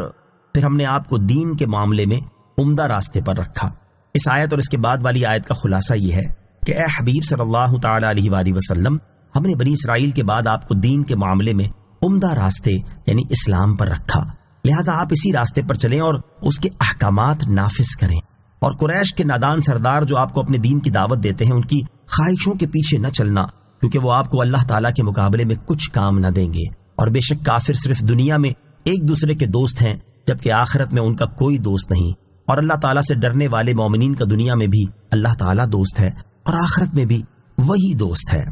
پھر ہم نے آپ کو دین کے معاملے میں عمدہ راستے پر رکھا۔ اس آیت اور اس کے بعد والی آیت کا خلاصہ یہ ہے کہ اے حبیب صلی اللہ تعالی علیہ وآلہ وسلم، ہم نے بنی اسرائیل کے بعد آپ کو دین کے معاملے میں عمدہ راستے یعنی اسلام پر رکھا، لہٰذا آپ اسی راستے پر چلیں اور اس کے احکامات نافذ کریں، اور قریش کے نادان سردار جو آپ کو اپنے دین کی دعوت دیتے ہیں ان کی خواہشوں کے پیچھے نہ چلنا، کیونکہ وہ آپ کو اللہ تعالیٰ کے مقابلے میں کچھ کام نہ دیں گے، اور بے شک کافر صرف دنیا میں ایک دوسرے کے دوست ہیں جبکہ آخرت میں ان کا کوئی دوست نہیں، اور اللہ تعالیٰ سے ڈرنے والے مومنین کا دنیا میں بھی اللہ تعالیٰ دوست ہے اور آخرت میں بھی وہی دوست ہے۔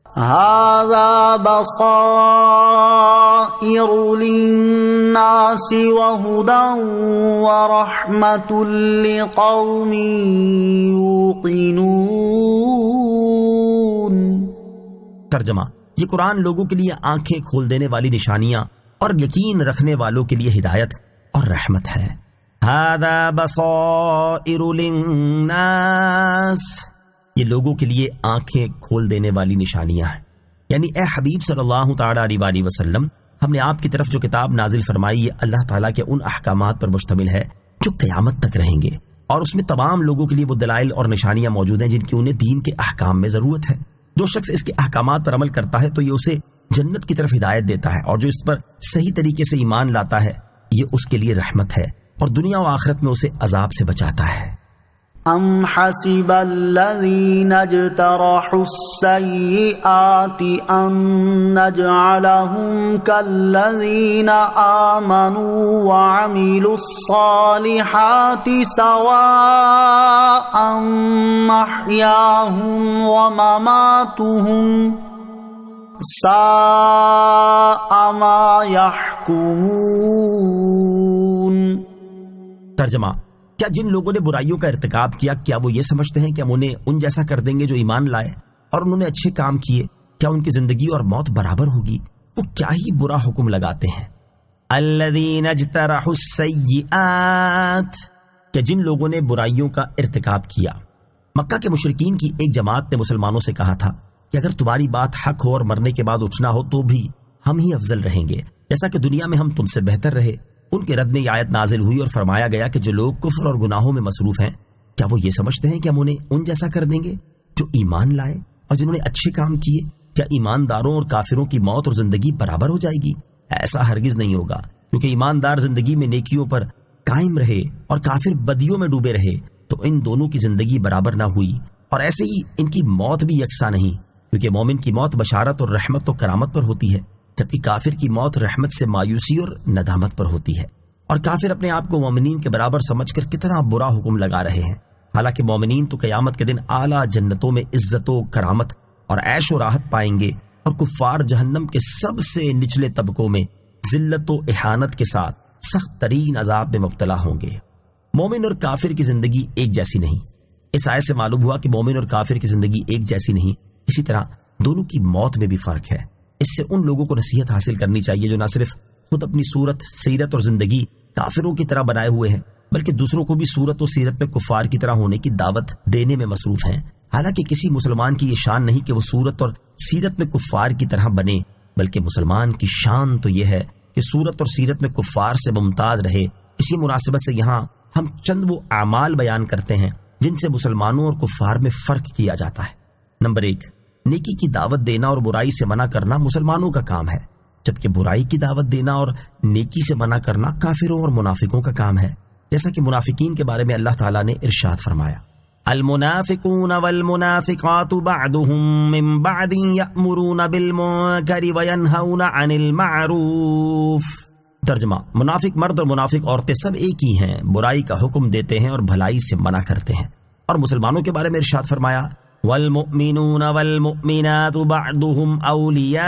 هذا بصائر للناس وهدى ورحمة لقوم يوقنون۔ ترجمہ، یہ قرآن لوگوں کے لیے آنکھیں کھول دینے والی نشانیاں اور یقین رکھنے والوں کے لیے ہدایت اور رحمت ہے۔ هذا بصائر للناس، یہ لوگوں کے لیے آنکھیں کھول دینے والی نشانیاں ہیں۔ یعنی اے حبیب صلی اللہ تعالی علیہ وآلہ وسلم، ہم نے آپ کی طرف جو کتاب نازل فرمائی یہ اللہ تعالیٰ کے ان احکامات پر مشتمل ہے جو قیامت تک رہیں گے، اور اس میں تمام لوگوں کے لیے وہ دلائل اور نشانیاں موجود ہیں جن کی انہیں دین کے احکام میں ضرورت ہے۔ جو شخص اس کے احکامات پر عمل کرتا ہے تو یہ اسے جنت کی طرف ہدایت دیتا ہے، اور جو اس پر صحیح طریقے سے ایمان لاتا ہے یہ اس کے لیے رحمت ہے اور دنیا و آخرت میں اسے عذاب سے بچاتا ہے۔ ام حسب الذین اجترحوا السیئات ان نجعلهم كالذین آمنوا وعملوا الصالحات سواء محیاهم ومماتهم ساء ما يحکمون۔ ترجمہ، کیا جن لوگوں نے برائیوں کا ارتکاب کیا کیا وہ یہ سمجھتے ہیں کہ ہم انہیں ان جیسا کر دیں گے جو ایمان لائے اور انہوں نے اچھے کام کیے؟ کیا ان کی زندگی اور موت برابر ہوگی؟ وہ کیا ہی برا حکم لگاتے ہیں۔ الذین اجترحوا السیئات، کہ جن لوگوں نے برائیوں کا ارتکاب کیا۔ مکہ کے مشرکین کی ایک جماعت نے مسلمانوں سے کہا تھا کہ اگر تمہاری بات حق ہو اور مرنے کے بعد اٹھنا ہو تو بھی ہم ہی افضل رہیں گے، جیسا کہ دنیا میں ہم تم سے بہتر رہے۔ ان کے رد میں یہ آیت نازل ہوئی اور فرمایا گیا کہ جو لوگ کفر اور گناہوں میں مصروف ہیں کیا وہ یہ سمجھتے ہیں کہ ہم انہیں ان جیسا کر دیں گے جو ایمان لائے اور جنہوں نے اچھے کام کیے؟ کیا ایمانداروں اور کافروں کی موت اور زندگی برابر ہو جائے گی؟ ایسا ہرگز نہیں ہوگا، کیونکہ ایماندار زندگی میں نیکیوں پر قائم رہے اور کافر بدیوں میں ڈوبے رہے تو ان دونوں کی زندگی برابر نہ ہوئی، اور ایسے ہی ان کی موت بھی یکساں نہیں، کیونکہ مومن کی موت بشارت اور رحمت و کرامت پر ہوتی ہے، جبکہ کافر کی موت رحمت سے مایوسی اور ندامت پر ہوتی ہے۔ اور کافر اپنے آپ کو مومنین کے برابر سمجھ کر کتنا برا حکم لگا رہے ہیں، حالانکہ مومنین تو قیامت کے دن اعلیٰ جنتوں میں عزت و کرامت اور عیش و راحت پائیں گے، اور کفار جہنم کے سب سے نچلے طبقوں میں ذلت و اہانت کے ساتھ سخت ترین عذاب میں مبتلا ہوں گے۔ مومن اور کافر کی زندگی ایک جیسی نہیں۔ اس آیت سے معلوم ہوا کہ مومن اور کافر کی زندگی ایک جیسی نہیں، اسی طرح دونوں کی موت میں بھی فرق ہے۔ اس سے ان لوگوں کو نصیحت حاصل کرنی چاہیے جو نہ صرف خود اپنی صورت، سیرت اور زندگی کافروں کی طرح بنائے ہوئے ہیں، بلکہ دوسروں کو بھی صورت و سیرت میں کفار کی طرح ہونے کی دعوت دینے میں مصروف ہیں۔ حالانکہ کسی مسلمان کی یہ شان نہیں کہ وہ صورت اور سیرت میں کفار کی طرح بنے، بلکہ مسلمان کی شان تو یہ ہے کہ صورت اور سیرت میں کفار سے ممتاز رہے۔ اسی مناسبت سے یہاں ہم چند وہ اعمال بیان کرتے ہیں جن سے مسلمانوں اور کفار میں فرق کیا جاتا ہے۔ نمبر 1، نیکی کی دعوت دینا اور برائی سے منع کرنا مسلمانوں کا کام ہے، جبکہ برائی کی دعوت دینا اور نیکی سے منع کرنا کافروں اور منافقوں کا کام ہے، جیسا کہ منافقین کے بارے میں اللہ تعالیٰ نے ارشاد فرمایا، المنافقون والمنافقات بعضهم من بعض يأمرون بالمنکر وینہون عن المعروف۔ ترجمہ، منافق مرد اور منافق عورتیں سب ایک ہی ہیں، برائی کا حکم دیتے ہیں اور بھلائی سے منع کرتے ہیں۔ اور مسلمانوں کے بارے میں ارشاد فرمایا، والمؤمنون والمؤمنات بعضهم اولیاء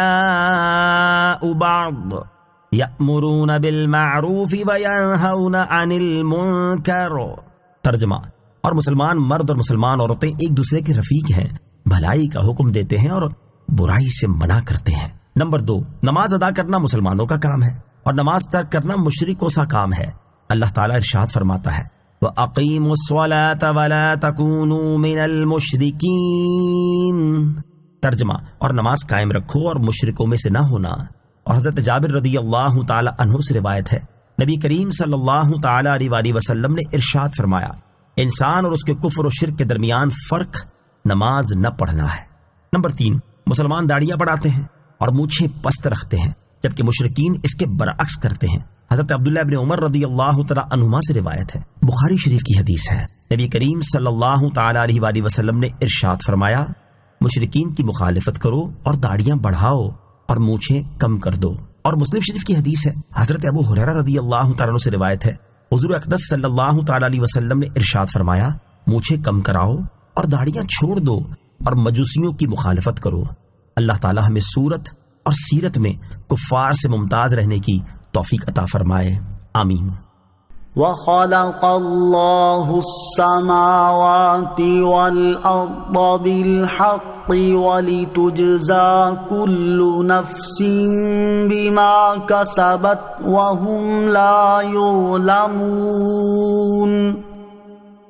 بعض یأمرون بالمعروف وینہون عن المنکر۔ ترجمہ، اور مسلمان مرد اور مسلمان عورتیں ایک دوسرے کے رفیق ہیں، بھلائی کا حکم دیتے ہیں اور برائی سے منع کرتے ہیں۔ نمبر 2، نماز ادا کرنا مسلمانوں کا کام ہے اور نماز ترک کرنا مشرکوں سا کام ہے۔ اللہ تعالیٰ ارشاد فرماتا ہے، وَأَقِيمُوا الصَّلَاةَ وَلَا تَكُونُوا مِنَ الْمُشْرِكِينَ۔ ترجمہ، اور نماز قائم رکھو اور مشرکوں میں سے نہ ہونا۔ اور حضرت جابر رضی اللہ تعالی عنہ سے روایت ہے، نبی کریم صلی اللہ تعالی علیہ وآلہ وسلم نے ارشاد فرمایا، انسان اور اس کے کفر و شرک کے درمیان فرق نماز نہ پڑھنا ہے۔ نمبر 3، مسلمان داڑیاں بڑھاتے ہیں اور مونچھیں پست رکھتے ہیں، جبکہ مشرکین اس کے برعکس کرتے ہیں۔ حضرت عبداللہ ابن عمر رضی اللہ تعالی عنہما سے روایت ہے، بخاری شریف کی حدیث ہے، نبی کریم صلی اللہ تعالی علیہ وآلہ وسلم نے ارشاد فرمایا، مشرکین کی مخالفت کرو اور داڑیاں بڑھاؤ اور مونچھیں کم کر دو۔ اور مسلم شریف کی حدیث ہے، حضرت ابو ہریرہ رضی اللہ تعالی عنہ سے روایت ہے، حضور اقدس صلی اللہ تعالی علیہ وسلم نے ارشاد فرمایا، مونچھیں کم کراؤ اور داڑیاں چھوڑ دو اور مجوسیوں کی مخالفت کرو۔ اللہ تعالی ہمیں صورت اور سیرت میں کفار سے ممتاز رہنے کی توفیق عطا فرمائے، آمین۔ وَخَلَقَ اللَّهُ السَّمَاوَاتِ وَالْأَرْضَ بِالْحَقِّ وَلِتُجْزَى كُلُّ نَفْسٍ بِمَا كَسَبَتْ وَهُمْ لَا يُظْلَمُونَ۔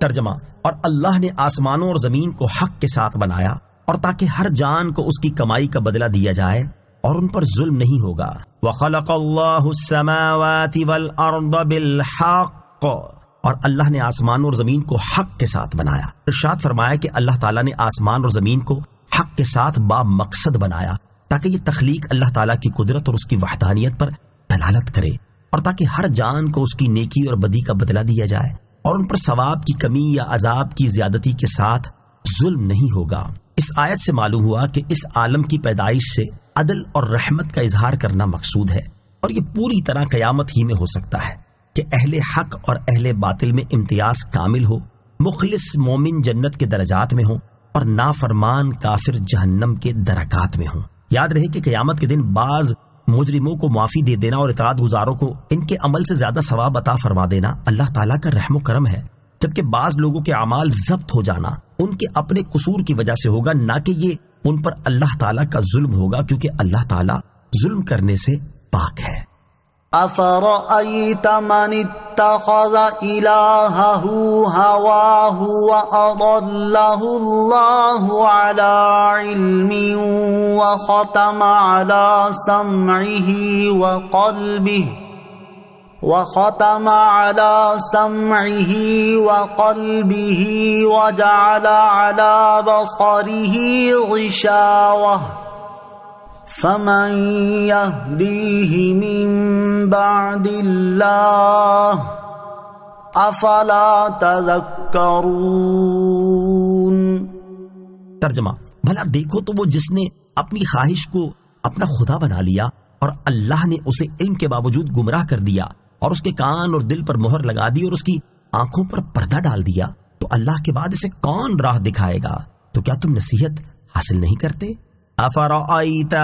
ترجمہ، اور اللہ نے آسمانوں اور زمین کو حق کے ساتھ بنایا اور تاکہ ہر جان کو اس کی کمائی کا بدلہ دیا جائے اور ان پر ظلم نہیں ہوگا۔ وَخَلَقَ اللَّهُ السَّمَاوَاتِ وَالْأَرْضَ بِالْحَقِّ، اور اللہ نے آسمان اور زمین کو حق کے ساتھ بنایا۔ ارشاد فرمایا کہ اللہ تعالیٰ نے آسمان اور زمین کو حق کے ساتھ با مقصد بنایا تاکہ یہ تخلیق اللہ تعالیٰ کی قدرت اور اس کی وحدانیت پر دلالت کرے، اور تاکہ ہر جان کو اس کی نیکی اور بدی کا بدلہ دیا جائے اور ان پر ثواب کی کمی یا عذاب کی زیادتی کے ساتھ ظلم نہیں ہوگا۔ اس آیت سے معلوم ہوا کہ اس عالم کی پیدائش سے عدل اور رحمت کا اظہار کرنا مقصود ہے، اور یہ پوری طرح قیامت ہی میں ہو سکتا ہے کہ اہل حق اور اہل باطل میں امتیاز کامل ہو، مخلص مومن جنت کے درجات میں ہوں اور نافرمان کافر جہنم کے درکات میں ہوں۔ یاد رہے کہ قیامت کے دن بعض مجرموں کو معافی دے دینا اور اطاعت گزاروں کو ان کے عمل سے زیادہ ثواب عطا فرما دینا اللہ تعالیٰ کا رحم و کرم ہے، جبکہ بعض لوگوں کے اعمال ضبط ہو جانا ان کے اپنے قصور کی وجہ سے ہوگا، نہ کہ یہ ان پر اللہ تعالیٰ کا ظلم ہوگا، کیونکہ اللہ تعالیٰ ظلم کرنے سے پاک ہے۔ أَفَرَأَيْتَ مَنِ اتَّخَذَ إِلَٰهَهُ هَوَاهُ وَأَضَلَّهُ اللَّهُ عَلَىٰ عِلْمٍ وَخَتَمَ عَلَىٰ سَمْعِهِ وَقَلْبِهِ وَجَعَلَ عَلَىٰ بَصَرِهِ غِشَاوَةً فمن يهديه من بعد الله افلا تذكرون۔ ترجمہ، بھلا دیکھو تو وہ جس نے اپنی خواہش کو اپنا خدا بنا لیا اور اللہ نے اسے علم کے باوجود گمراہ کر دیا اور اس کے کان اور دل پر مہر لگا دی اور اس کی آنکھوں پر پردہ ڈال دیا، تو اللہ کے بعد اسے کون راہ دکھائے گا؟ تو کیا تم نصیحت حاصل نہیں کرتے؟ افرأیت،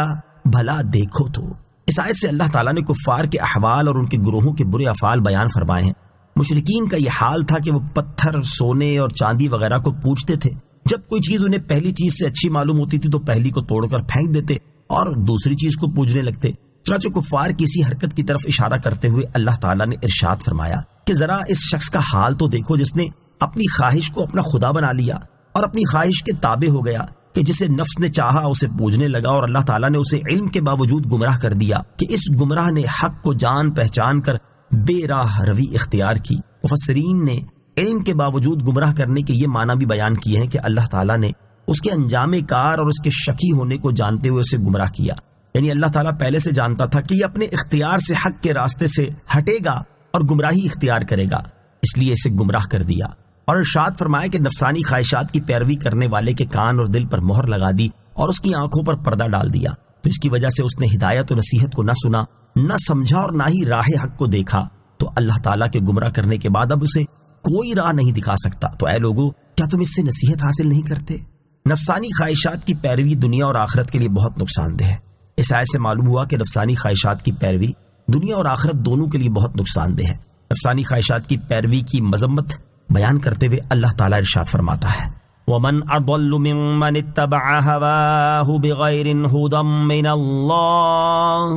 بھلا دیکھو تو۔ اس آیت سے اللہ تعالیٰ نے کفار کے احوال اور ان کے گروہوں کے برے افعال بیان فرمائے ہیں۔ مشرکین کا یہ حال تھا کہ وہ پتھر، سونے اور چاندی وغیرہ کو پوجتے تھے۔ جب کوئی چیز انہیں پہلی چیز سے اچھی معلوم ہوتی تھی تو پہلی کو توڑ کر پھینک دیتے اور دوسری چیز کو پوجنے لگتے۔ چنانچہ کفار کی اسی حرکت کی طرف اشارہ کرتے ہوئے اللہ تعالیٰ نے ارشاد فرمایا کہ ذرا اس شخص کا حال تو دیکھو جس نے اپنی خواہش کو اپنا خدا بنا لیا اور اپنی خواہش کے تابع ہو گیا، کہ جسے نفس نے چاہا اسے پوجنے لگا اور اللہ تعالیٰ نے اسے علم کے باوجود گمراہ کر دیا کہ اس گمراہ نے حق کو جان پہچان کر بے راہ روی اختیار کی۔ مفسرین نے علم کے باوجود گمراہ کرنے کے یہ معنی بھی بیان کیے ہیں کہ اللہ تعالیٰ نے اس کے انجام کار اور اس کے شکی ہونے کو جانتے ہوئے اسے گمراہ کیا، یعنی اللہ تعالیٰ پہلے سے جانتا تھا کہ یہ اپنے اختیار سے حق کے راستے سے ہٹے گا اور گمراہی اختیار کرے گا، اس لیے اسے گمراہ کر دیا۔ اور ارشاد فرمایا کہ نفسانی خواہشات کی پیروی کرنے والے کے کان اور دل پر مہر لگا دی اور اس کی آنکھوں پر پردہ ڈال دیا، تو اس کی وجہ سے اس نے ہدایت و نصیحت کو نہ سنا، نہ سمجھا اور نہ ہی راہ حق کو دیکھا، تو اللہ تعالیٰ کے گمراہ کرنے کے بعد اب اسے کوئی راہ نہیں دکھا سکتا۔ تو اے لوگو، کیا تم اس سے نصیحت حاصل نہیں کرتے؟ نفسانی خواہشات کی پیروی دنیا اور آخرت کے لیے بہت نقصان دہ ہے۔ اس آیت سے معلوم ہوا کہ نفسانی خواہشات کی پیروی دنیا اور آخرت دونوں کے لیے بہت نقصان دہ ہے۔ نفسانی خواہشات کی پیروی کی مذمت بیان کرتے ہوئے اللہ تعالیٰ ارشاد فرماتا ہے وَمَنْ أَضَلُّ مِمَّنِ اتَّبَعَ هَوَاهُ بِغَيْرٍ هُدًى مِّنَ اللَّهِ۔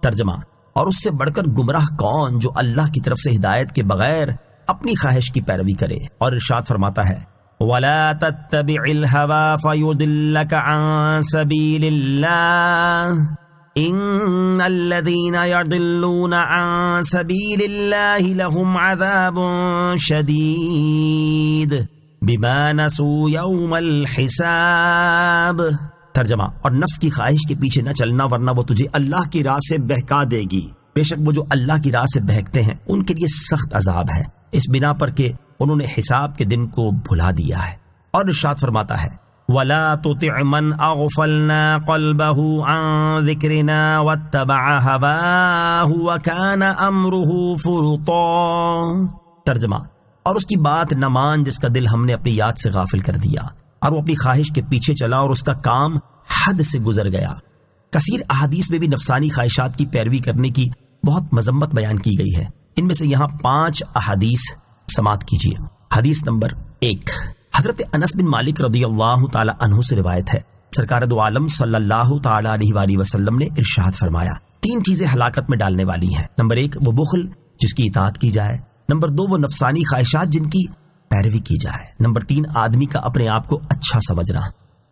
ترجمہ، اور اس سے بڑھ کر گمراہ کون جو اللہ کی طرف سے ہدایت کے بغیر اپنی خواہش کی پیروی کرے۔ اور ارشاد فرماتا ہے وَلَا تَتَّبِعِ الْهَوَىٰ فَيُضِلَّكَ عَن سَبِيلِ اللَّهِ إن الذين يضلون عن سبيل الله لهم عذاب شديد بما نسوا يوم الحساب۔ ترجمہ، اور نفس کی خواہش کے پیچھے نہ چلنا ورنہ وہ تجھے اللہ کی راہ سے بہکا دے گی، بے شک وہ جو اللہ کی راہ سے بہکتے ہیں ان کے لیے سخت عذاب ہے، اس بنا پر کہ انہوں نے حساب کے دن کو بھلا دیا ہے۔ اور ارشاد فرماتا ہے وَلَا تُطِعْ مَنْ أَغْفَلْنَا قَلْبَهُ عَنْ ذِكْرِنَا وَاتَّبَعَ هَوَاهُ وَكَانَ أَمْرُهُ فُرُطًا۔ ترجمہ، اور اس کی بات نہ مان جس کا دل ہم نے اپنی یاد سے غافل کر دیا اور وہ اپنی خواہش کے پیچھے چلا اور اس کا کام حد سے گزر گیا۔ کثیر احادیث میں بھی نفسانی خواہشات کی پیروی کرنے کی بہت مذمت بیان کی گئی ہے۔ ان میں سے یہاں 5 احادیث سماعت کیجیے۔ حدیث نمبر 1، حضرت انس بن مالک رضی اللہ تعالی عنہ سے روایت ہے، سرکار دو عالم صلی اللہ تعالی علیہ وآلہ وسلم نے ارشاد فرمایا 3 چیزیں ہلاکت میں ڈالنے والی ہیں۔ نمبر 1 وہ بخل جس کی اطاعت کی جائے، نمبر 2 وہ نفسانی خواہشات جن کی پیروی کی جائے، نمبر 3 آدمی کا اپنے آپ کو اچھا سمجھنا۔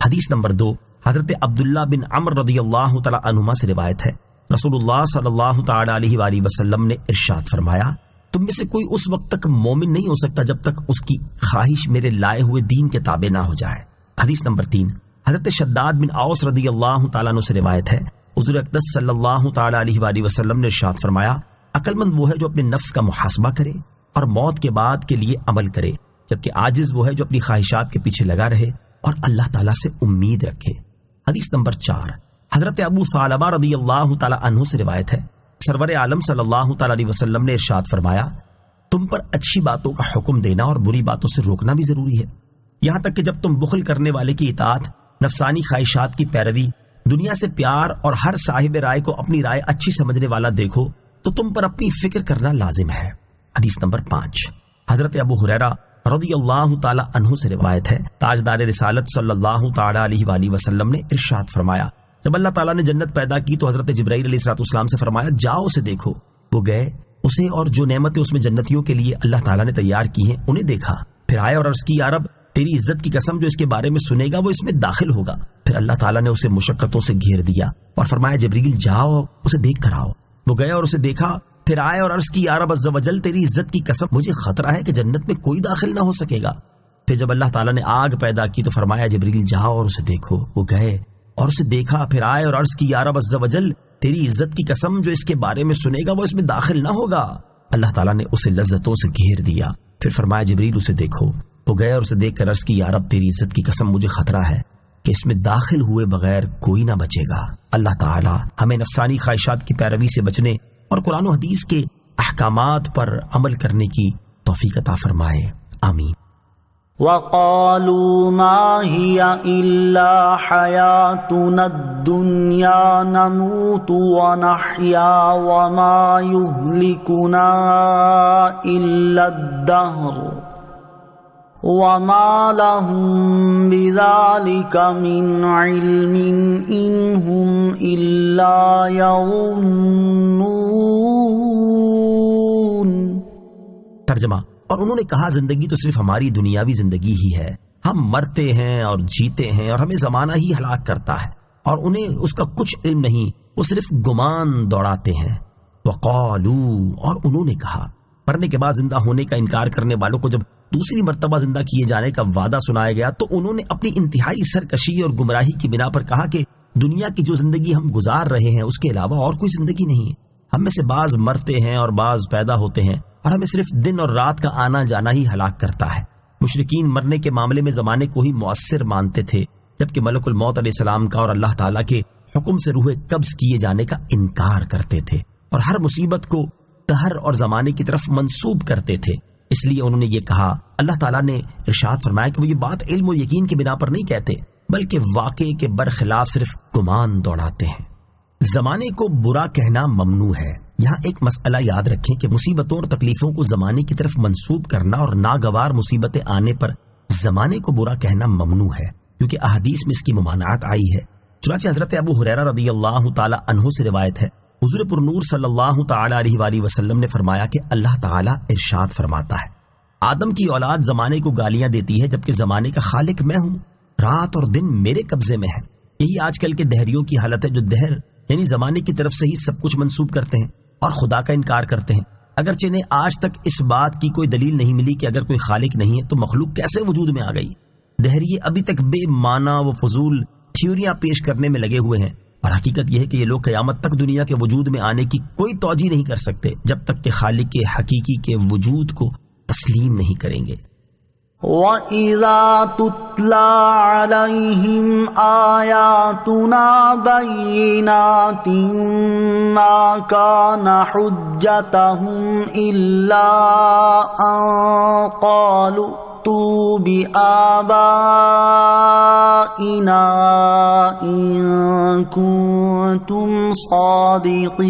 حدیث نمبر 2 حضرت عبداللہ بن عمر رضی اللہ تعالی عنہما سے روایت ہے، رسول اللہ صلی اللہ تعالی علیہ وآلہ وسلم نے ارشاد فرمایا، تم میں سے کوئی اس وقت تک مومن نہیں ہو سکتا جب تک اس کی خواہش میرے لائے ہوئے دین کے تابع نہ ہو جائے۔ حدیث نمبر 3 حضرت شداد بن اوس رضی اللہ تعالیٰ عنہ سے روایت ہے، حضور اقدس صلی اللہ تعالی علیہ وآلہ وسلم نے ارشاد فرمایا، عقل مند وہ ہے جو اپنے نفس کا محاسبہ کرے اور موت کے بعد کے لیے عمل کرے، جبکہ عاجز وہ ہے جو اپنی خواہشات کے پیچھے لگا رہے اور اللہ تعالیٰ سے امید رکھے۔ حدیث نمبر 4 حضرت ابو ثعلبہ رضی اللہ تعالی عنہ سے روایت ہے، سرور عالم صلی اللہ تعالی علیہ وسلم نے ارشاد فرمایا، تم پر اچھی باتوں کا حکم دینا اور بری باتوں سے روکنا بھی ضروری ہے، یہاں تک کہ جب تم بخل کرنے والے کی اطاعت، نفسانی خواہشات کی پیروی، دنیا سے پیار اور ہر صاحب رائے کو اپنی رائے اچھی سمجھنے والا دیکھو تو تم پر اپنی فکر کرنا لازم ہے۔ حدیث نمبر 5 حضرت ابو ہریرہ رضی اللہ تعالی عنہ سے روایت ہے، تاجدار رسالت صلی اللہ تعالی علیہ وآلہ وسلم نے ارشاد فرمایا، جب اللہ تعالیٰ نے جنت پیدا کی تو حضرت جبرائیل علیہ السلام سے فرمایا، جاؤ اسے دیکھو۔ وہ گئے، اسے اور جو نعمتیں اس میں جنتیوں کے لیے اللہ تعالیٰ نے تیار کی ہیں انہیں دیکھا، پھر آئے اور عرض کی، یا رب تیری عزت کی قسم جو اس کے بارے میں سنے گا وہ اس میں داخل ہوگا۔ پھر اللہ تعالیٰ نے اسے مشقتوں سے گھیر دیا اور فرمایا، جبریل جاؤ اسے دیکھ کر آؤ۔ وہ گئے اور اسے دیکھا، پھر آئے اور عرض کی، یا رب عز و جل تیری عزت کی قسم مجھے خطرہ ہے کہ جنت میں کوئی داخل نہ ہو سکے گا۔ پھر جب اللہ تعالیٰ نے آگ پیدا کی تو فرمایا، جبریل جاؤ اور اسے دیکھو۔ وہ گئے اور اسے دیکھا، پھر آئے اور عرض کی، یا رب عز و جل تیری عزت کی قسم جو اس کے بارے میں سنے گا وہ اس میں داخل نہ ہوگا۔ اللہ تعالیٰ نے اسے لذتوں سے گھیر دیا، پھر فرمایا، جبریل اسے دیکھو۔ وہ گئے اور اسے دیکھ کر عرض کی، یا رب تیری عزت کی قسم مجھے خطرہ ہے کہ اس میں داخل ہوئے بغیر کوئی نہ بچے گا۔ اللہ تعالیٰ ہمیں نفسانی خواہشات کی پیروی سے بچنے اور قرآن و حدیث کے احکامات پر عمل کرنے کی توفیق عطا فرمائے، آمین۔ وَقَالُوا مَا هِيَ إِلَّا حَيَاتُنَا الدُّنْيَا نَمُوتُ وَنَحْيَا وَمَا يُهْلِكُنَا إِلَّا الدَّهْرُ وَمَا لَهُم بِذَلِكَ مِنْ عِلْمٍ إِنْ هُمْ إِلَّا يَظُنُّونَ۔ ترجمہ، اور انہوں نے کہا، زندگی تو صرف ہماری دنیاوی زندگی ہی ہے، ہم مرتے ہیں اور جیتے ہیں اور ہمیں زمانہ ہی ہلاک کرتا ہے اور انہیں اس کا کچھ علم نہیں، وہ صرف گمان دوڑاتے ہیں۔ وقالوا، اور انہوں نے کہا، مرنے کے بعد زندہ ہونے کا انکار کرنے والوں کو جب دوسری مرتبہ زندہ کیے جانے کا وعدہ سنایا گیا تو انہوں نے اپنی انتہائی سرکشی اور گمراہی کی بنا پر کہا کہ دنیا کی جو زندگی ہم گزار رہے ہیں اس کے علاوہ اور کوئی زندگی نہیں، ہم میں سے بعض مرتے ہیں اور بعض پیدا ہوتے ہیں اور ہمیں صرف دن اور رات کا آنا جانا ہی ہلاک کرتا ہے۔ مشرکین مرنے کے معاملے میں زمانے کو ہی مؤثر مانتے تھے، جبکہ ملک الموت علیہ السلام کا اور اللہ تعالیٰ کے حکم سے روح قبض کیے جانے کا انکار کرتے تھے اور ہر مصیبت کو دہر اور زمانے کی طرف منسوب کرتے تھے۔ اس لیے انہوں نے یہ کہا، اللہ تعالیٰ نے ارشاد فرمایا کہ وہ یہ بات علم و یقین کی بنا پر نہیں کہتے بلکہ واقعے کے برخلاف صرف گمان دوڑاتے ہیں۔ زمانے کو برا کہنا ممنوع ہے۔ یہاں ایک مسئلہ یاد رکھیں کہ مصیبتوں اور تکلیفوں کو زمانے کی طرف منسوب کرنا اور ناگوار مصیبتیں آنے پر زمانے کو برا کہنا ممنوع ہے، کیونکہ احادیث میں اس کی ممانعت آئی ہے۔ چنانچہ حضرت ابو ہریرہ رضی اللہ تعالی عنہ سے روایت ہے، حضور پر نور صلی اللہ تعالی علیہ وآلہ وسلم نے فرمایا کہ اللہ تعالیٰ ارشاد فرماتا ہے، آدم کی اولاد زمانے کو گالیاں دیتی ہے جبکہ زمانے کا خالق میں ہوں، رات اور دن میرے قبضے میں ہے۔ یہی آج کل کے دہریوں کی حالت ہے جو دہر یعنی زمانے کی طرف سے ہی سب کچھ منسوب کرتے ہیں اور خدا کا انکار کرتے ہیں، اگرچہ انہیں آج تک اس بات کی کوئی دلیل نہیں ملی کہ اگر کوئی خالق نہیں ہے تو مخلوق کیسے وجود میں آ گئی۔ دہریے ابھی تک بے معنی و فضول تھیوریاں پیش کرنے میں لگے ہوئے ہیں، اور حقیقت یہ ہے کہ یہ لوگ قیامت تک دنیا کے وجود میں آنے کی کوئی توجہ نہیں کر سکتے جب تک کہ خالق کے حقیقی کے وجود کو تسلیم نہیں کریں گے۔ وَإِذَا تُتْلَى عَلَيْهِمْ آيَاتُنَا بَيِّنَاتٍ مَا كَانَ حُجَّتَهُمْ إِلَّا أَن قَالُوا ائْتُوا بِآبَائِنَا إِن كُنتُمْ صَادِقِينَ۔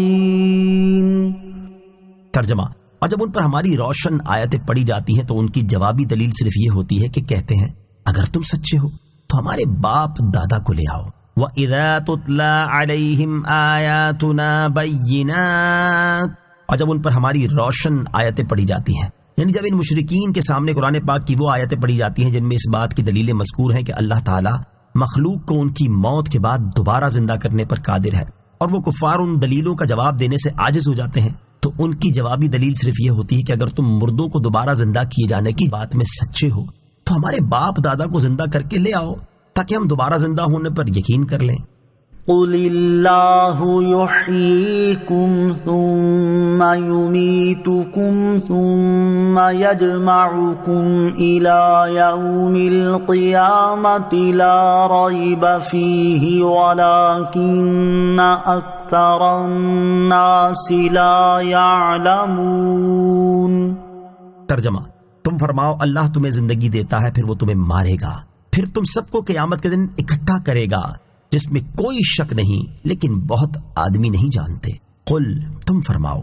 ترجمہ، اور جب ان پر ہماری روشن آیتیں پڑھی جاتی ہیں تو ان کی جوابی دلیل صرف یہ ہوتی ہے کہ کہتے ہیں اگر تم سچے ہو تو ہمارے باپ دادا کو لے آؤ۔ وَإِذَا تُتْلَى عَلَيْهِمْ آيَاتُنَا بَيِّنَاتٍ، اور جب ان پر ہماری روشن آیتیں پڑھی جاتی ہیں، یعنی جب ان مشرکین کے سامنے قرآن پاک کی وہ آیتیں پڑھی جاتی ہیں جن میں اس بات کی دلیلیں مذکور ہیں کہ اللہ تعالیٰ مخلوق کو ان کی موت کے بعد دوبارہ زندہ کرنے پر قادر ہے، اور وہ کفار ان دلیلوں کا جواب دینے سے عاجز ہو جاتے ہیں، تو ان کی جوابی دلیل صرف یہ ہوتی ہے کہ اگر تم مردوں کو دوبارہ زندہ کیے جانے کی بات میں سچے ہو تو ہمارے باپ دادا کو زندہ کر کے لے آؤ تاکہ ہم دوبارہ زندہ ہونے پر یقین کر لیں۔ قل اللہ یحییکم ثم یمیتکم ثم یجمعکم الی یوم القیامة لا ریب فیہ ولکن اکثر الناس لا یعلمون۔ ترجمہ، تم فرماؤ اللہ تمہیں زندگی دیتا ہے پھر وہ تمہیں مارے گا، پھر تم سب کو قیامت کے دن اکٹھا کرے گا جس میں کوئی شک نہیں، لیکن بہت آدمی نہیں جانتے۔ قل، تم فرماؤ،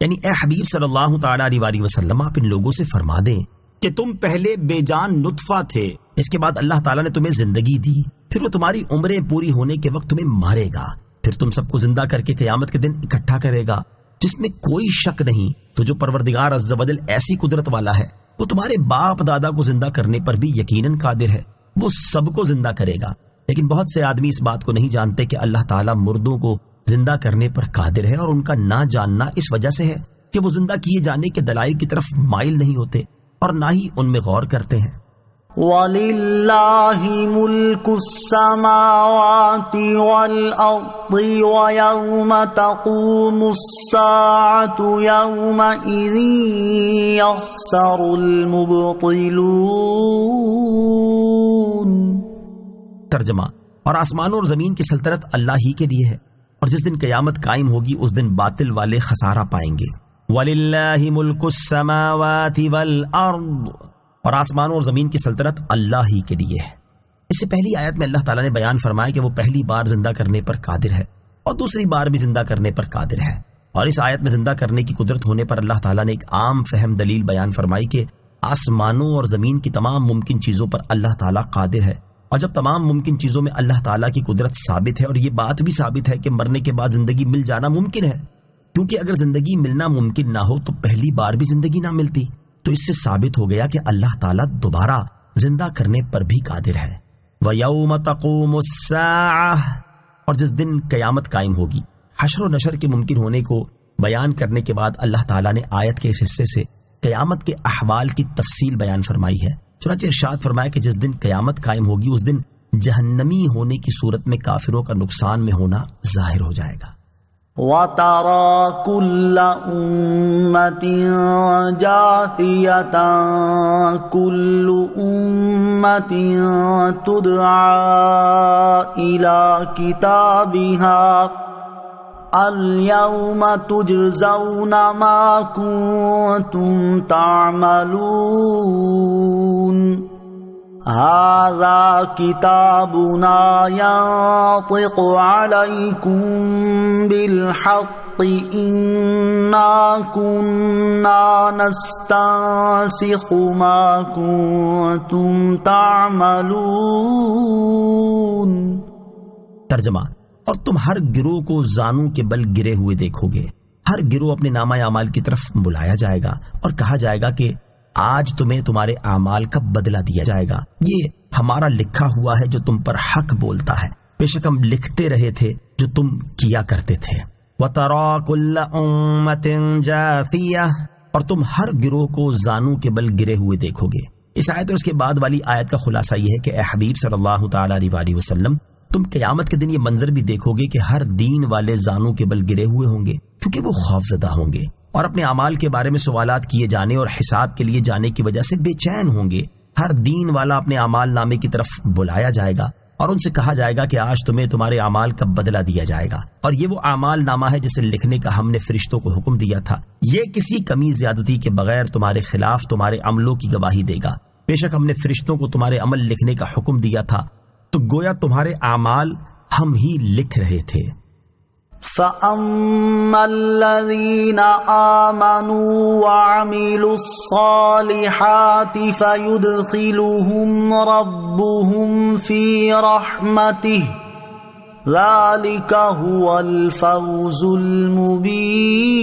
یعنی اے حبیب صلی اللہ تعالی علیہ وسلم، آپ ان لوگوں سے فرما دیں کہ تم پہلے بے جان نطفہ تھے، اس کے بعد اللہ تعالیٰ نے تمہیں زندگی دی، پھر وہ تمہاری عمریں پوری ہونے کے وقت تمہیں مارے گا، پھر تم سب کو زندہ کر کے قیامت کے دن اکٹھا کرے گا جس میں کوئی شک نہیں۔ تو جو پروردگار عز و جل ایسی قدرت والا ہے، وہ تمہارے باپ دادا کو زندہ کرنے پر بھی یقیناً قادر ہے، وہ سب کو زندہ کرے گا۔ لیکن بہت سے آدمی اس بات کو نہیں جانتے کہ اللہ تعالیٰ مردوں کو زندہ کرنے پر قادر ہے، اور ان کا نہ جاننا اس وجہ سے ہے کہ وہ زندہ کیے جانے کے دلائل کی طرف مائل نہیں ہوتے اور نہ ہی ان میں غور کرتے ہیں۔ وَلِلَّهِ مُلْكُ السَّمَاوَاتِ وَالْأَرْضِ وَيَوْمَ تَقُومُ السَّاعَةُ يَوْمَئِذٍ يَخْسَرُ الْمُبْطِلُونَ۔ ترجمہ، اور آسمانوں اور زمین کی سلطنت اللہ ہی کے لیے ہے، اور جس دن قیامت قائم ہوگی اس دن باطل والے خسارہ پائیں گے۔ وَلِلَّهِ مُلْكُ السَّمَاوَاتِ وَالْأَرْضِ، اور آسمانوں اور زمین کی سلطنت اللہ ہی کے لیے ہے۔ اس سے پہلی آیت میں اللہ تعالیٰ نے بیان فرمایا کہ وہ پہلی بار زندہ کرنے پر قادر ہے اور دوسری بار بھی زندہ کرنے پر قادر ہے، اور اس آیت میں زندہ کرنے کی قدرت ہونے پر اللہ تعالیٰ نے ایک عام فہم دلیل بیان فرمائی کہ آسمانوں اور زمین کی تمام ممکن چیزوں پر اللہ تعالیٰ قادر ہے، اور جب تمام ممکن چیزوں میں اللہ تعالیٰ کی قدرت ثابت ہے، اور یہ بات بھی ثابت ہے کہ مرنے کے بعد زندگی مل جانا ممکن ہے، کیونکہ اگر زندگی ملنا ممکن نہ ہو تو پہلی بار بھی زندگی نہ ملتی، تو اس سے ثابت ہو گیا کہ اللہ تعالیٰ دوبارہ زندہ کرنے پر بھی قادر ہے۔ وَيَوْمَ تَقُومُ السَّاعَةُ، اور جس دن قیامت قائم ہوگی۔ حشر و نشر کے ممکن ہونے کو بیان کرنے کے بعد اللہ تعالیٰ نے آیت کے اس حصے سے قیامت کے احوال کی تفصیل بیان فرمائی ہے۔ چنانچہ ارشاد فرمایا کہ جس دن قیامت قائم ہوگی اس دن جہنمی ہونے کی صورت میں کافروں کا نقصان میں ہونا ظاہر ہو جائے گا۔ وَتَرَى كُلَّ أُمَّةٍ جَاثِيَةً كُلُّ أُمَّةٍ تُدْعَى إِلَى كِتَابِهَا الْيَوْمَ تُجْزَوْنَ مَا كُنتُمْ تَعْمَلُونَ هَذَا كِتَابُنَا يَنطِقُ عَلَيْكُمْ بِالْحَقِّ إِنَّا كُنَّا نَسْتَنسِخُ مَا كُنتُمْ تَعْمَلُونَ۔ ترجمہ، اور تم ہر گروہ کو زانوں کے بل گرے ہوئے دیکھو گے، ہر گروہ اپنے نامہ اعمال کی طرف بلایا جائے گا اور کہا جائے گا کہ آج تمہیں تمہارے اعمال کا بدلہ دیا جائے گا، یہ ہمارا لکھا ہوا ہے جو تم پر حق بولتا ہے، بے شک ہم لکھتے رہے تھے جو تم کیا کرتے تھے۔ وَتَرَى كُلَّ أُمَّةٍ جَاثِيَةً، اور تم ہر گروہ کو زانوں کے بل گرے ہوئے دیکھو گے۔ اس آیت اور اس کے بعد والی آیت کا خلاصہ یہ ہے کہ اے حبیب صلی اللہ تعالی علیہ وسلم، تم قیامت کے دن یہ منظر بھی دیکھو گے کہ ہر دین والے زانوں کے بل گرے ہوئے ہوں گے، کیونکہ وہ خوفزدہ ہوں گے اور اپنے اعمال کے بارے میں سوالات کیے جانے اور حساب کے لیے جانے کی وجہ سے بے چین ہوں گے۔ ہر دین والا اپنے اعمال نامے کی طرف بلایا جائے گا اور ان سے کہا جائے گا کہ آج تمہیں تمہارے اعمال کا بدلہ دیا جائے گا، اور یہ وہ اعمال نامہ ہے جسے لکھنے کا ہم نے فرشتوں کو حکم دیا تھا، یہ کسی کمی زیادتی کے بغیر تمہارے خلاف تمہارے عملوں کی گواہی دے گا۔ بے شک ہم نے فرشتوں کو تمہارے عمل لکھنے کا حکم دیا تھا، تو گویا تمہارے اعمال ہم ہی لکھ رہے تھے۔ فَأَمَّا الَّذِينَ آمَنُوا وَعَمِلُوا الصَّالِحَاتِ فَيُدْخِلُهُمْ رَبُّهُمْ فِي رَحْمَتِهِ ذَلِكَ هُوَ الْفَوْزُ الْمُبِينُ۔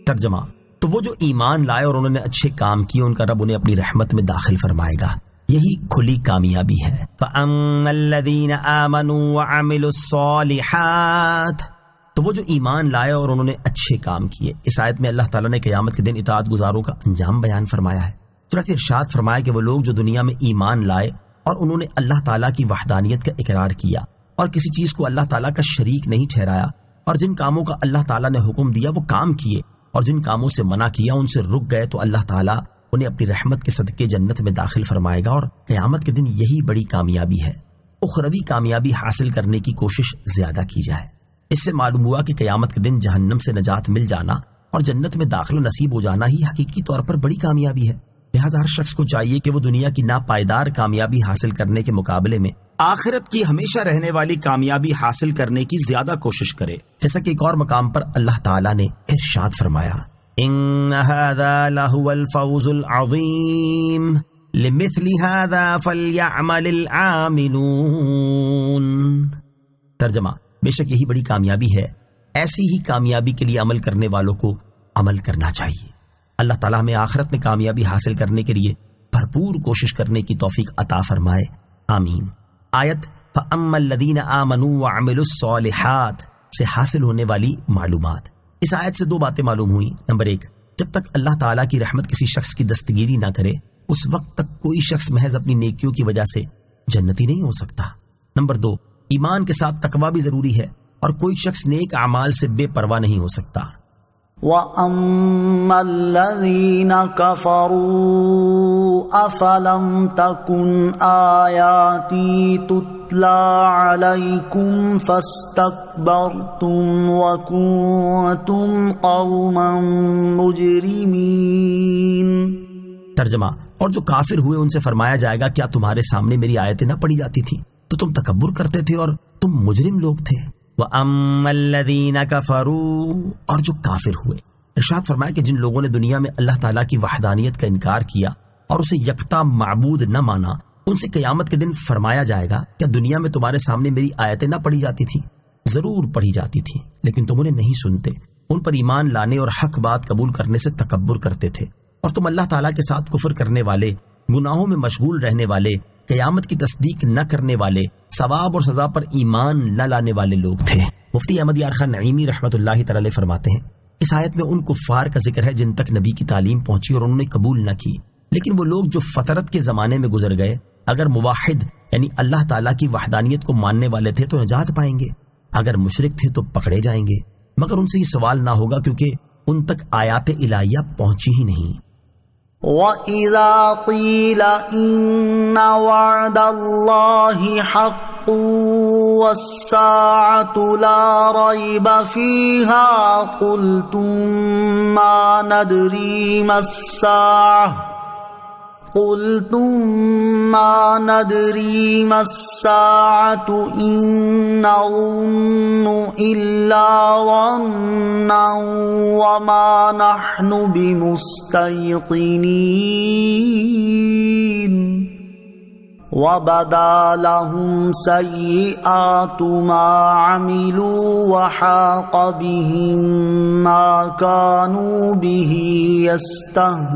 ترجمہ، تو وہ جو ایمان لائے اور انہوں نے اچھے کام کیے ان کا رب انہیں اپنی رحمت میں داخل فرمائے گا، یہی کھلی کامیابی ہے۔ فَأَمَّا الَّذِينَ آمَنُوا وَعَمِلُوا الصَّالِحَاتِ، تو وہ جو ایمان لائے اور انہوں نے اچھے کام کیے۔ اس آیت میں اللہ تعالیٰ نے قیامت کے دن اطاعت گزاروں کا انجام بیان فرمایا ہے۔ چنانچہ ارشاد فرمایا کہ وہ لوگ جو دنیا میں ایمان لائے اور انہوں نے اللہ تعالیٰ کی وحدانیت کا اقرار کیا اور کسی چیز کو اللہ تعالیٰ کا شریک نہیں ٹھہرایا، اور جن کاموں کا اللہ تعالیٰ نے حکم دیا وہ کام کیے، اور جن کاموں سے منع کیا ان سے رک گئے، تو اللہ تعالیٰ انہیں اپنی رحمت کے صدقے جنت میں داخل فرمائے گا۔ اور قیامت کے دن یہی بڑی کامیابی ہے۔ اخروی کامیابی حاصل کرنے کی کوشش زیادہ کی جائے۔ اس سے معلوم ہوا کہ قیامت کے دن جہنم سے نجات مل جانا اور جنت میں داخلہ نصیب ہو جانا ہی حقیقی طور پر بڑی کامیابی ہے۔ لہذا ہر شخص کو چاہیے کہ وہ دنیا کی ناپائیدار کامیابی حاصل کرنے کے مقابلے میں آخرت کی ہمیشہ رہنے والی کامیابی حاصل کرنے کی زیادہ کوشش کرے، جیسا کہ ایک اور مقام پر اللہ تعالیٰ نے ارشاد فرمایا، ان هذا لهو الفوز العظیم لمثل هذا فلیعمل العاملون۔ ترجمہ، بے شک یہی بڑی کامیابی ہے، ایسی ہی کامیابی کے لیے عمل کرنے والوں کو عمل کرنا چاہیے۔ اللہ تعالیٰ ہمیں آخرت میں کامیابی حاصل کرنے کے لیے بھرپور کوشش کرنے کی توفیق عطا فرمائے، آمین۔ آیت فَأَمَّا الَّذِينَ آمَنُوا وَعَمِلُوا الصَّالِحَاتِ سے حاصل ہونے والی معلومات۔ اس آیت سے دو باتیں معلوم ہوئیں۔ نمبر ایک، جب تک اللہ تعالیٰ کی رحمت کسی شخص کی دستگیری نہ کرے اس وقت تک کوئی شخص محض اپنی نیکیوں کی وجہ سے جنتی نہیں ہو سکتا۔ نمبر دو، ایمان کے ساتھ تقویٰ بھی ضروری ہے اور کوئی شخص نیک اعمال سے بے پرواہ نہیں ہو سکتا۔ وَأَمَّا الَّذِينَ كَفَرُوا أَفَلَمْ تَكُنْ آيَاتِي تُتْلَى عَلَيْكُمْ فَاسْتَكْبَرْتُمْ وَكُنْتُمْ قَوْمًا مُجْرِمِينَ۔ ترجمہ، اور جو کافر ہوئے ان سے فرمایا جائے گا کیا تمہارے سامنے میری آیتیں نہ پڑھی جاتی تھی تو تم تکبر کرتے تھے اور تم مجرم لوگ تھے۔ وَأَمَّا الَّذِينَ كَفَرُوا، اور جو کافر ہوئے، ارشاد فرمایا کہ جن لوگوں نے دنیا میں اللہ تعالیٰ کی وحدانیت کا انکار کیا اور اسے یکتا معبود نہ مانا، ان سے قیامت کے دن فرمایا جائے گا کیا دنیا میں تمہارے سامنے میری آیتیں نہ پڑھی جاتی تھیں؟ ضرور پڑھی جاتی تھیں، لیکن تم انہیں نہیں سنتے، ان پر ایمان لانے اور حق بات قبول کرنے سے تکبر کرتے تھے، اور تم اللہ تعالیٰ کے ساتھ کفر کرنے والے، گناہوں میں مشغول رہنے والے، قیامت کی تصدیق نہ کرنے والے، ثواب اور سزا پر ایمان نہ لانے والے لوگ تھے۔ مفتی احمد یار خان نعیمی رحمۃ اللہ تعالی فرماتے ہیں، اس آیت میں ان کفار کا ذکر ہے جن تک نبی کی تعلیم پہنچی اور انہوں نے قبول نہ کی، لیکن وہ لوگ جو فطرت کے زمانے میں گزر گئے اگر موحد یعنی اللہ تعالیٰ کی وحدانیت کو ماننے والے تھے تو نجات پائیں گے، اگر مشرک تھے تو پکڑے جائیں گے، مگر ان سے یہ سوال نہ ہوگا کیونکہ ان تک آیات الہیہ پہنچی ہی نہیں۔ وَإِذَا قِيلَ إِنَّ وَعْدَ اللَّهِ حَقٌّ وَالسَّاعَةُ لَا رَيْبَ فِيهَا قُلْتُم مَّا نَدْرِي مَا السَّاعَةُ إِن نَّظُنُّ إِلَّا ظَنًّا وَمَا نَحْنُ بِمُسْتَيْقِنِينَ وَبَدَا لَهُمْ سَيِّئَاتُ مَا عَمِلُوا وَحَاقَ بِهِم مَّا كَانُوا بِهِ يَسْتَهْزِئُونَ۔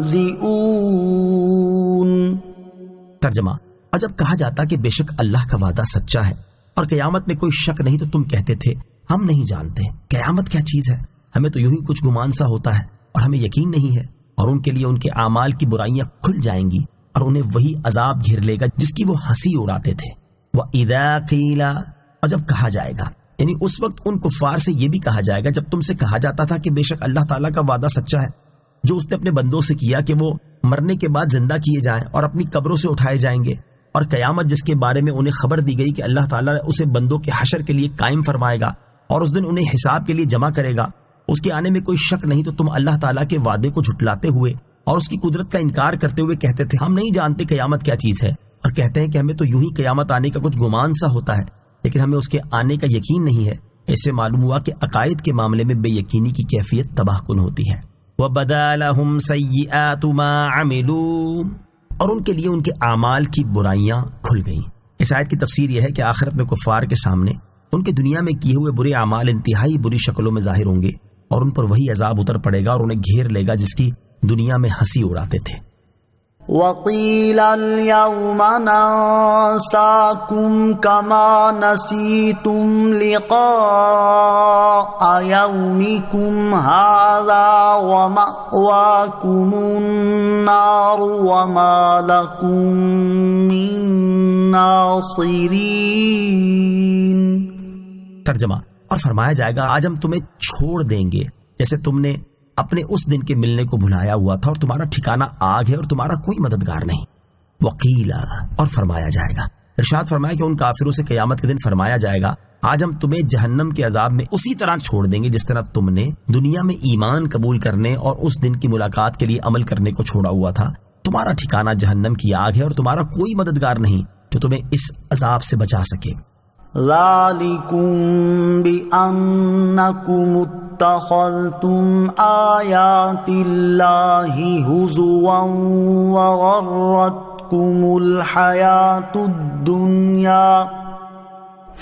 ترجمہ، اور جب کہا جاتا کہ بے شک اللہ کا وعدہ سچا ہے اور قیامت میں کوئی شک نہیں تو تم کہتے تھے ہم نہیں جانتے قیامت کیا چیز ہے، ہمیں تو یوں ہی کچھ گمان سا ہوتا ہے اور ہمیں یقین نہیں ہے، اور ان کے لیے ان کے اعمال کی برائیاں کھل جائیں گی اور انہیں وہی عذاب گھیر لے گا جس کی وہ ہنسی اڑاتے تھے۔ وَإِذَا قِيلَ، اور جب کہا جائے گا، یعنی اس وقت ان کفار سے یہ بھی کہا جائے گا جب تم سے کہا جاتا تھا کہ بے شک اللہ تعالیٰ کا وعدہ سچا ہے جو اس نے اپنے بندوں سے کیا کہ وہ مرنے کے بعد زندہ کیے جائیں اور اپنی قبروں سے اٹھائے جائیں گے، اور قیامت جس کے بارے میں انہیں خبر دی گئی کہ اللہ تعالیٰ اسے بندوں کے حشر کے لیے قائم فرمائے گا اور اس دن انہیں حساب کے لیے جمع کرے گا، اس کے آنے میں کوئی شک نہیں، تو تم اللہ تعالیٰ کے وعدے کو جھٹلاتے ہوئے اور اس کی قدرت کا انکار کرتے ہوئے کہتے تھے ہم نہیں جانتے قیامت کیا چیز ہے، اور کہتے ہیں کہ ہمیں تو یوں ہی قیامت آنے کا کچھ گمان سا ہوتا ہے لیکن ہمیں اس کے آنے کا یقین نہیں ہے۔ اس سے معلوم ہوا کہ عقائد کے معاملے میں بے یقینی کی کیفیت تباہ کن ہوتی ہے۔ وَبَدَا لَهُمْ سَيِّئَاتُ مَا عَمِلُوا، اور ان کے لیے ان کے اعمال کی برائیاں کھل گئیں۔ اس آیت کی تفسیر یہ ہے کہ آخرت میں کفار کے سامنے ان کے دنیا میں کیے ہوئے برے اعمال انتہائی بری شکلوں میں ظاہر ہوں گے اور ان پر وہی عذاب اتر پڑے گا اور انہیں گھیر لے گا جس کی دنیا میں ہنسی اڑاتے تھے۔ وقيل اليوم ننساكم كما نسيتم لقاء يومكم هذا ومأواكم النار وما لكم من ناصرين. ترجمہ: اور فرمایا جائے گا آج ہم تمہیں چھوڑ دیں گے جیسے تم نے اپنے اس دن کے ملنے کو بھلایا ہوا تھا، اور تمہارا ٹھکانہ آگ ہے اور تمہارا کوئی مددگار نہیں. وقیلا، اور فرمایا جائے گا، ارشاد فرمایا کہ ان کافروں سے قیامت کے دن فرمایا جائے گا آج ہم تمہیں جہنم کے عذاب میں اسی طرح چھوڑ دیں گے جس طرح تم نے دنیا میں ایمان قبول کرنے اور اس دن کی ملاقات کے لیے عمل کرنے کو چھوڑا ہوا تھا. تمہارا ٹھکانہ جہنم کی آگ ہے اور تمہارا کوئی مددگار نہیں جو تمہیں اس عذاب سے بچا سکے. ذالکم بأنکم اتخذتم آیات اللہ ہزوا وغرتکم الحیاۃ الدنیا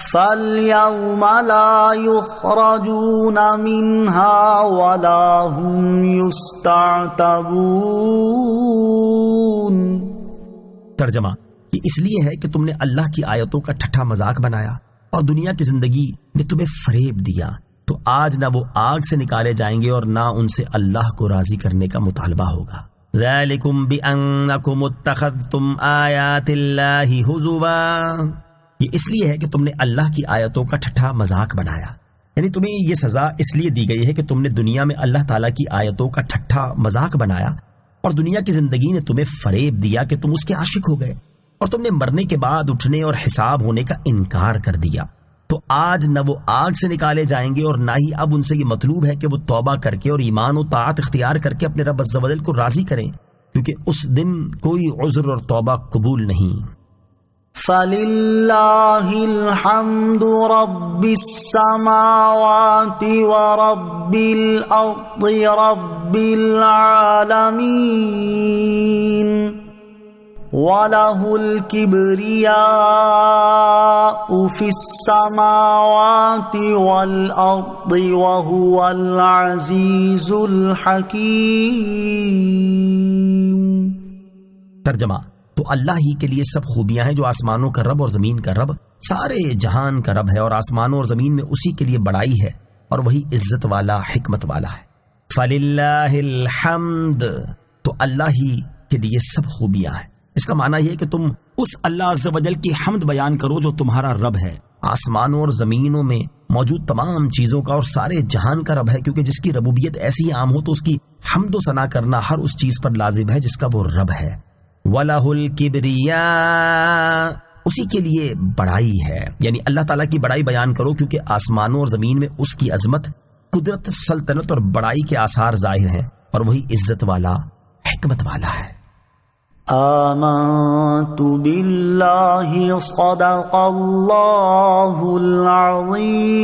فالیوم لا یخرجون منہا ولا هم یستعتبون. ترجمہ: یہ اس لیے ہے کہ تم نے اللہ کی آیتوں کا ٹھٹھا مذاق بنایا اور دنیا کی زندگی نے تمہیں فریب دیا، تو آج نہ وہ آگ سے نکالے جائیں گے اور نہ ان سے اللہ کو راضی کرنے کا مطالبہ ہوگا. ذالکم بأنکم اتخذتم آیات اللہ ہزوا، یہ اس لیے ہے کہ تم نے اللہ کی آیتوں کا ٹھٹھا مذاق بنایا، یعنی تمہیں یہ سزا اس لیے دی گئی ہے کہ تم نے دنیا میں اللہ تعالیٰ کی آیتوں کا ٹھٹھا مذاق بنایا اور دنیا کی زندگی نے تمہیں فریب دیا کہ تم اس کے عاشق ہو گئے، اور تم نے مرنے کے بعد اٹھنے اور حساب ہونے کا انکار کر دیا. تو آج نہ وہ آگ سے نکالے جائیں گے اور نہ ہی اب ان سے یہ مطلوب ہے کہ وہ توبہ کر کے اور ایمان و طاعت اختیار کر کے اپنے رب عز و جل کو راضی کریں، کیونکہ اس دن کوئی عذر اور توبہ قبول نہیں. فَلِلَّهِ الْحَمْدُ رَبِّ السَّمَاوَاتِ وَرَبِّ الْأَرْضِ رَبِّ الْعَالَمِينَ وَلَهُ الْكِبْرِيَاءُ فِي السَّمَاوَاتِ وَالْأَرْضِ وَهُوَ الْعَزِيزُ الْحَكِيمُ. ترجمہ: تو اللہ ہی کے لیے سب خوبیاں ہیں جو آسمانوں کا رب اور زمین کا رب، سارے جہان کا رب ہے، اور آسمانوں اور زمین میں اسی کے لیے بڑائی ہے اور وہی عزت والا حکمت والا ہے. فَلِلَّهِ الْحَمْدُ، تو اللہ ہی کے لیے سب خوبیاں ہیں. اس کا معنی یہ ہے کہ تم اس اللہ عز و جل کی حمد بیان کرو جو تمہارا رب ہے، آسمانوں اور زمینوں میں موجود تمام چیزوں کا اور سارے جہان کا رب ہے، کیونکہ جس کی ربوبیت ایسی عام ہو تو اس کی حمد و ثنا کرنا ہر اس چیز پر لازم ہے جس کا وہ رب ہے. وَلَهُ الْكِبْرِيَاءُ، اسی کے لیے بڑائی ہے، یعنی اللہ تعالیٰ کی بڑائی بیان کرو کیونکہ آسمانوں اور زمین میں اس کی عظمت، قدرت، سلطنت اور بڑائی کے آثار ظاہر ہیں، اور وہی عزت والا حکمت والا ہے. آمنت باللہ صدق اللہ العظیم.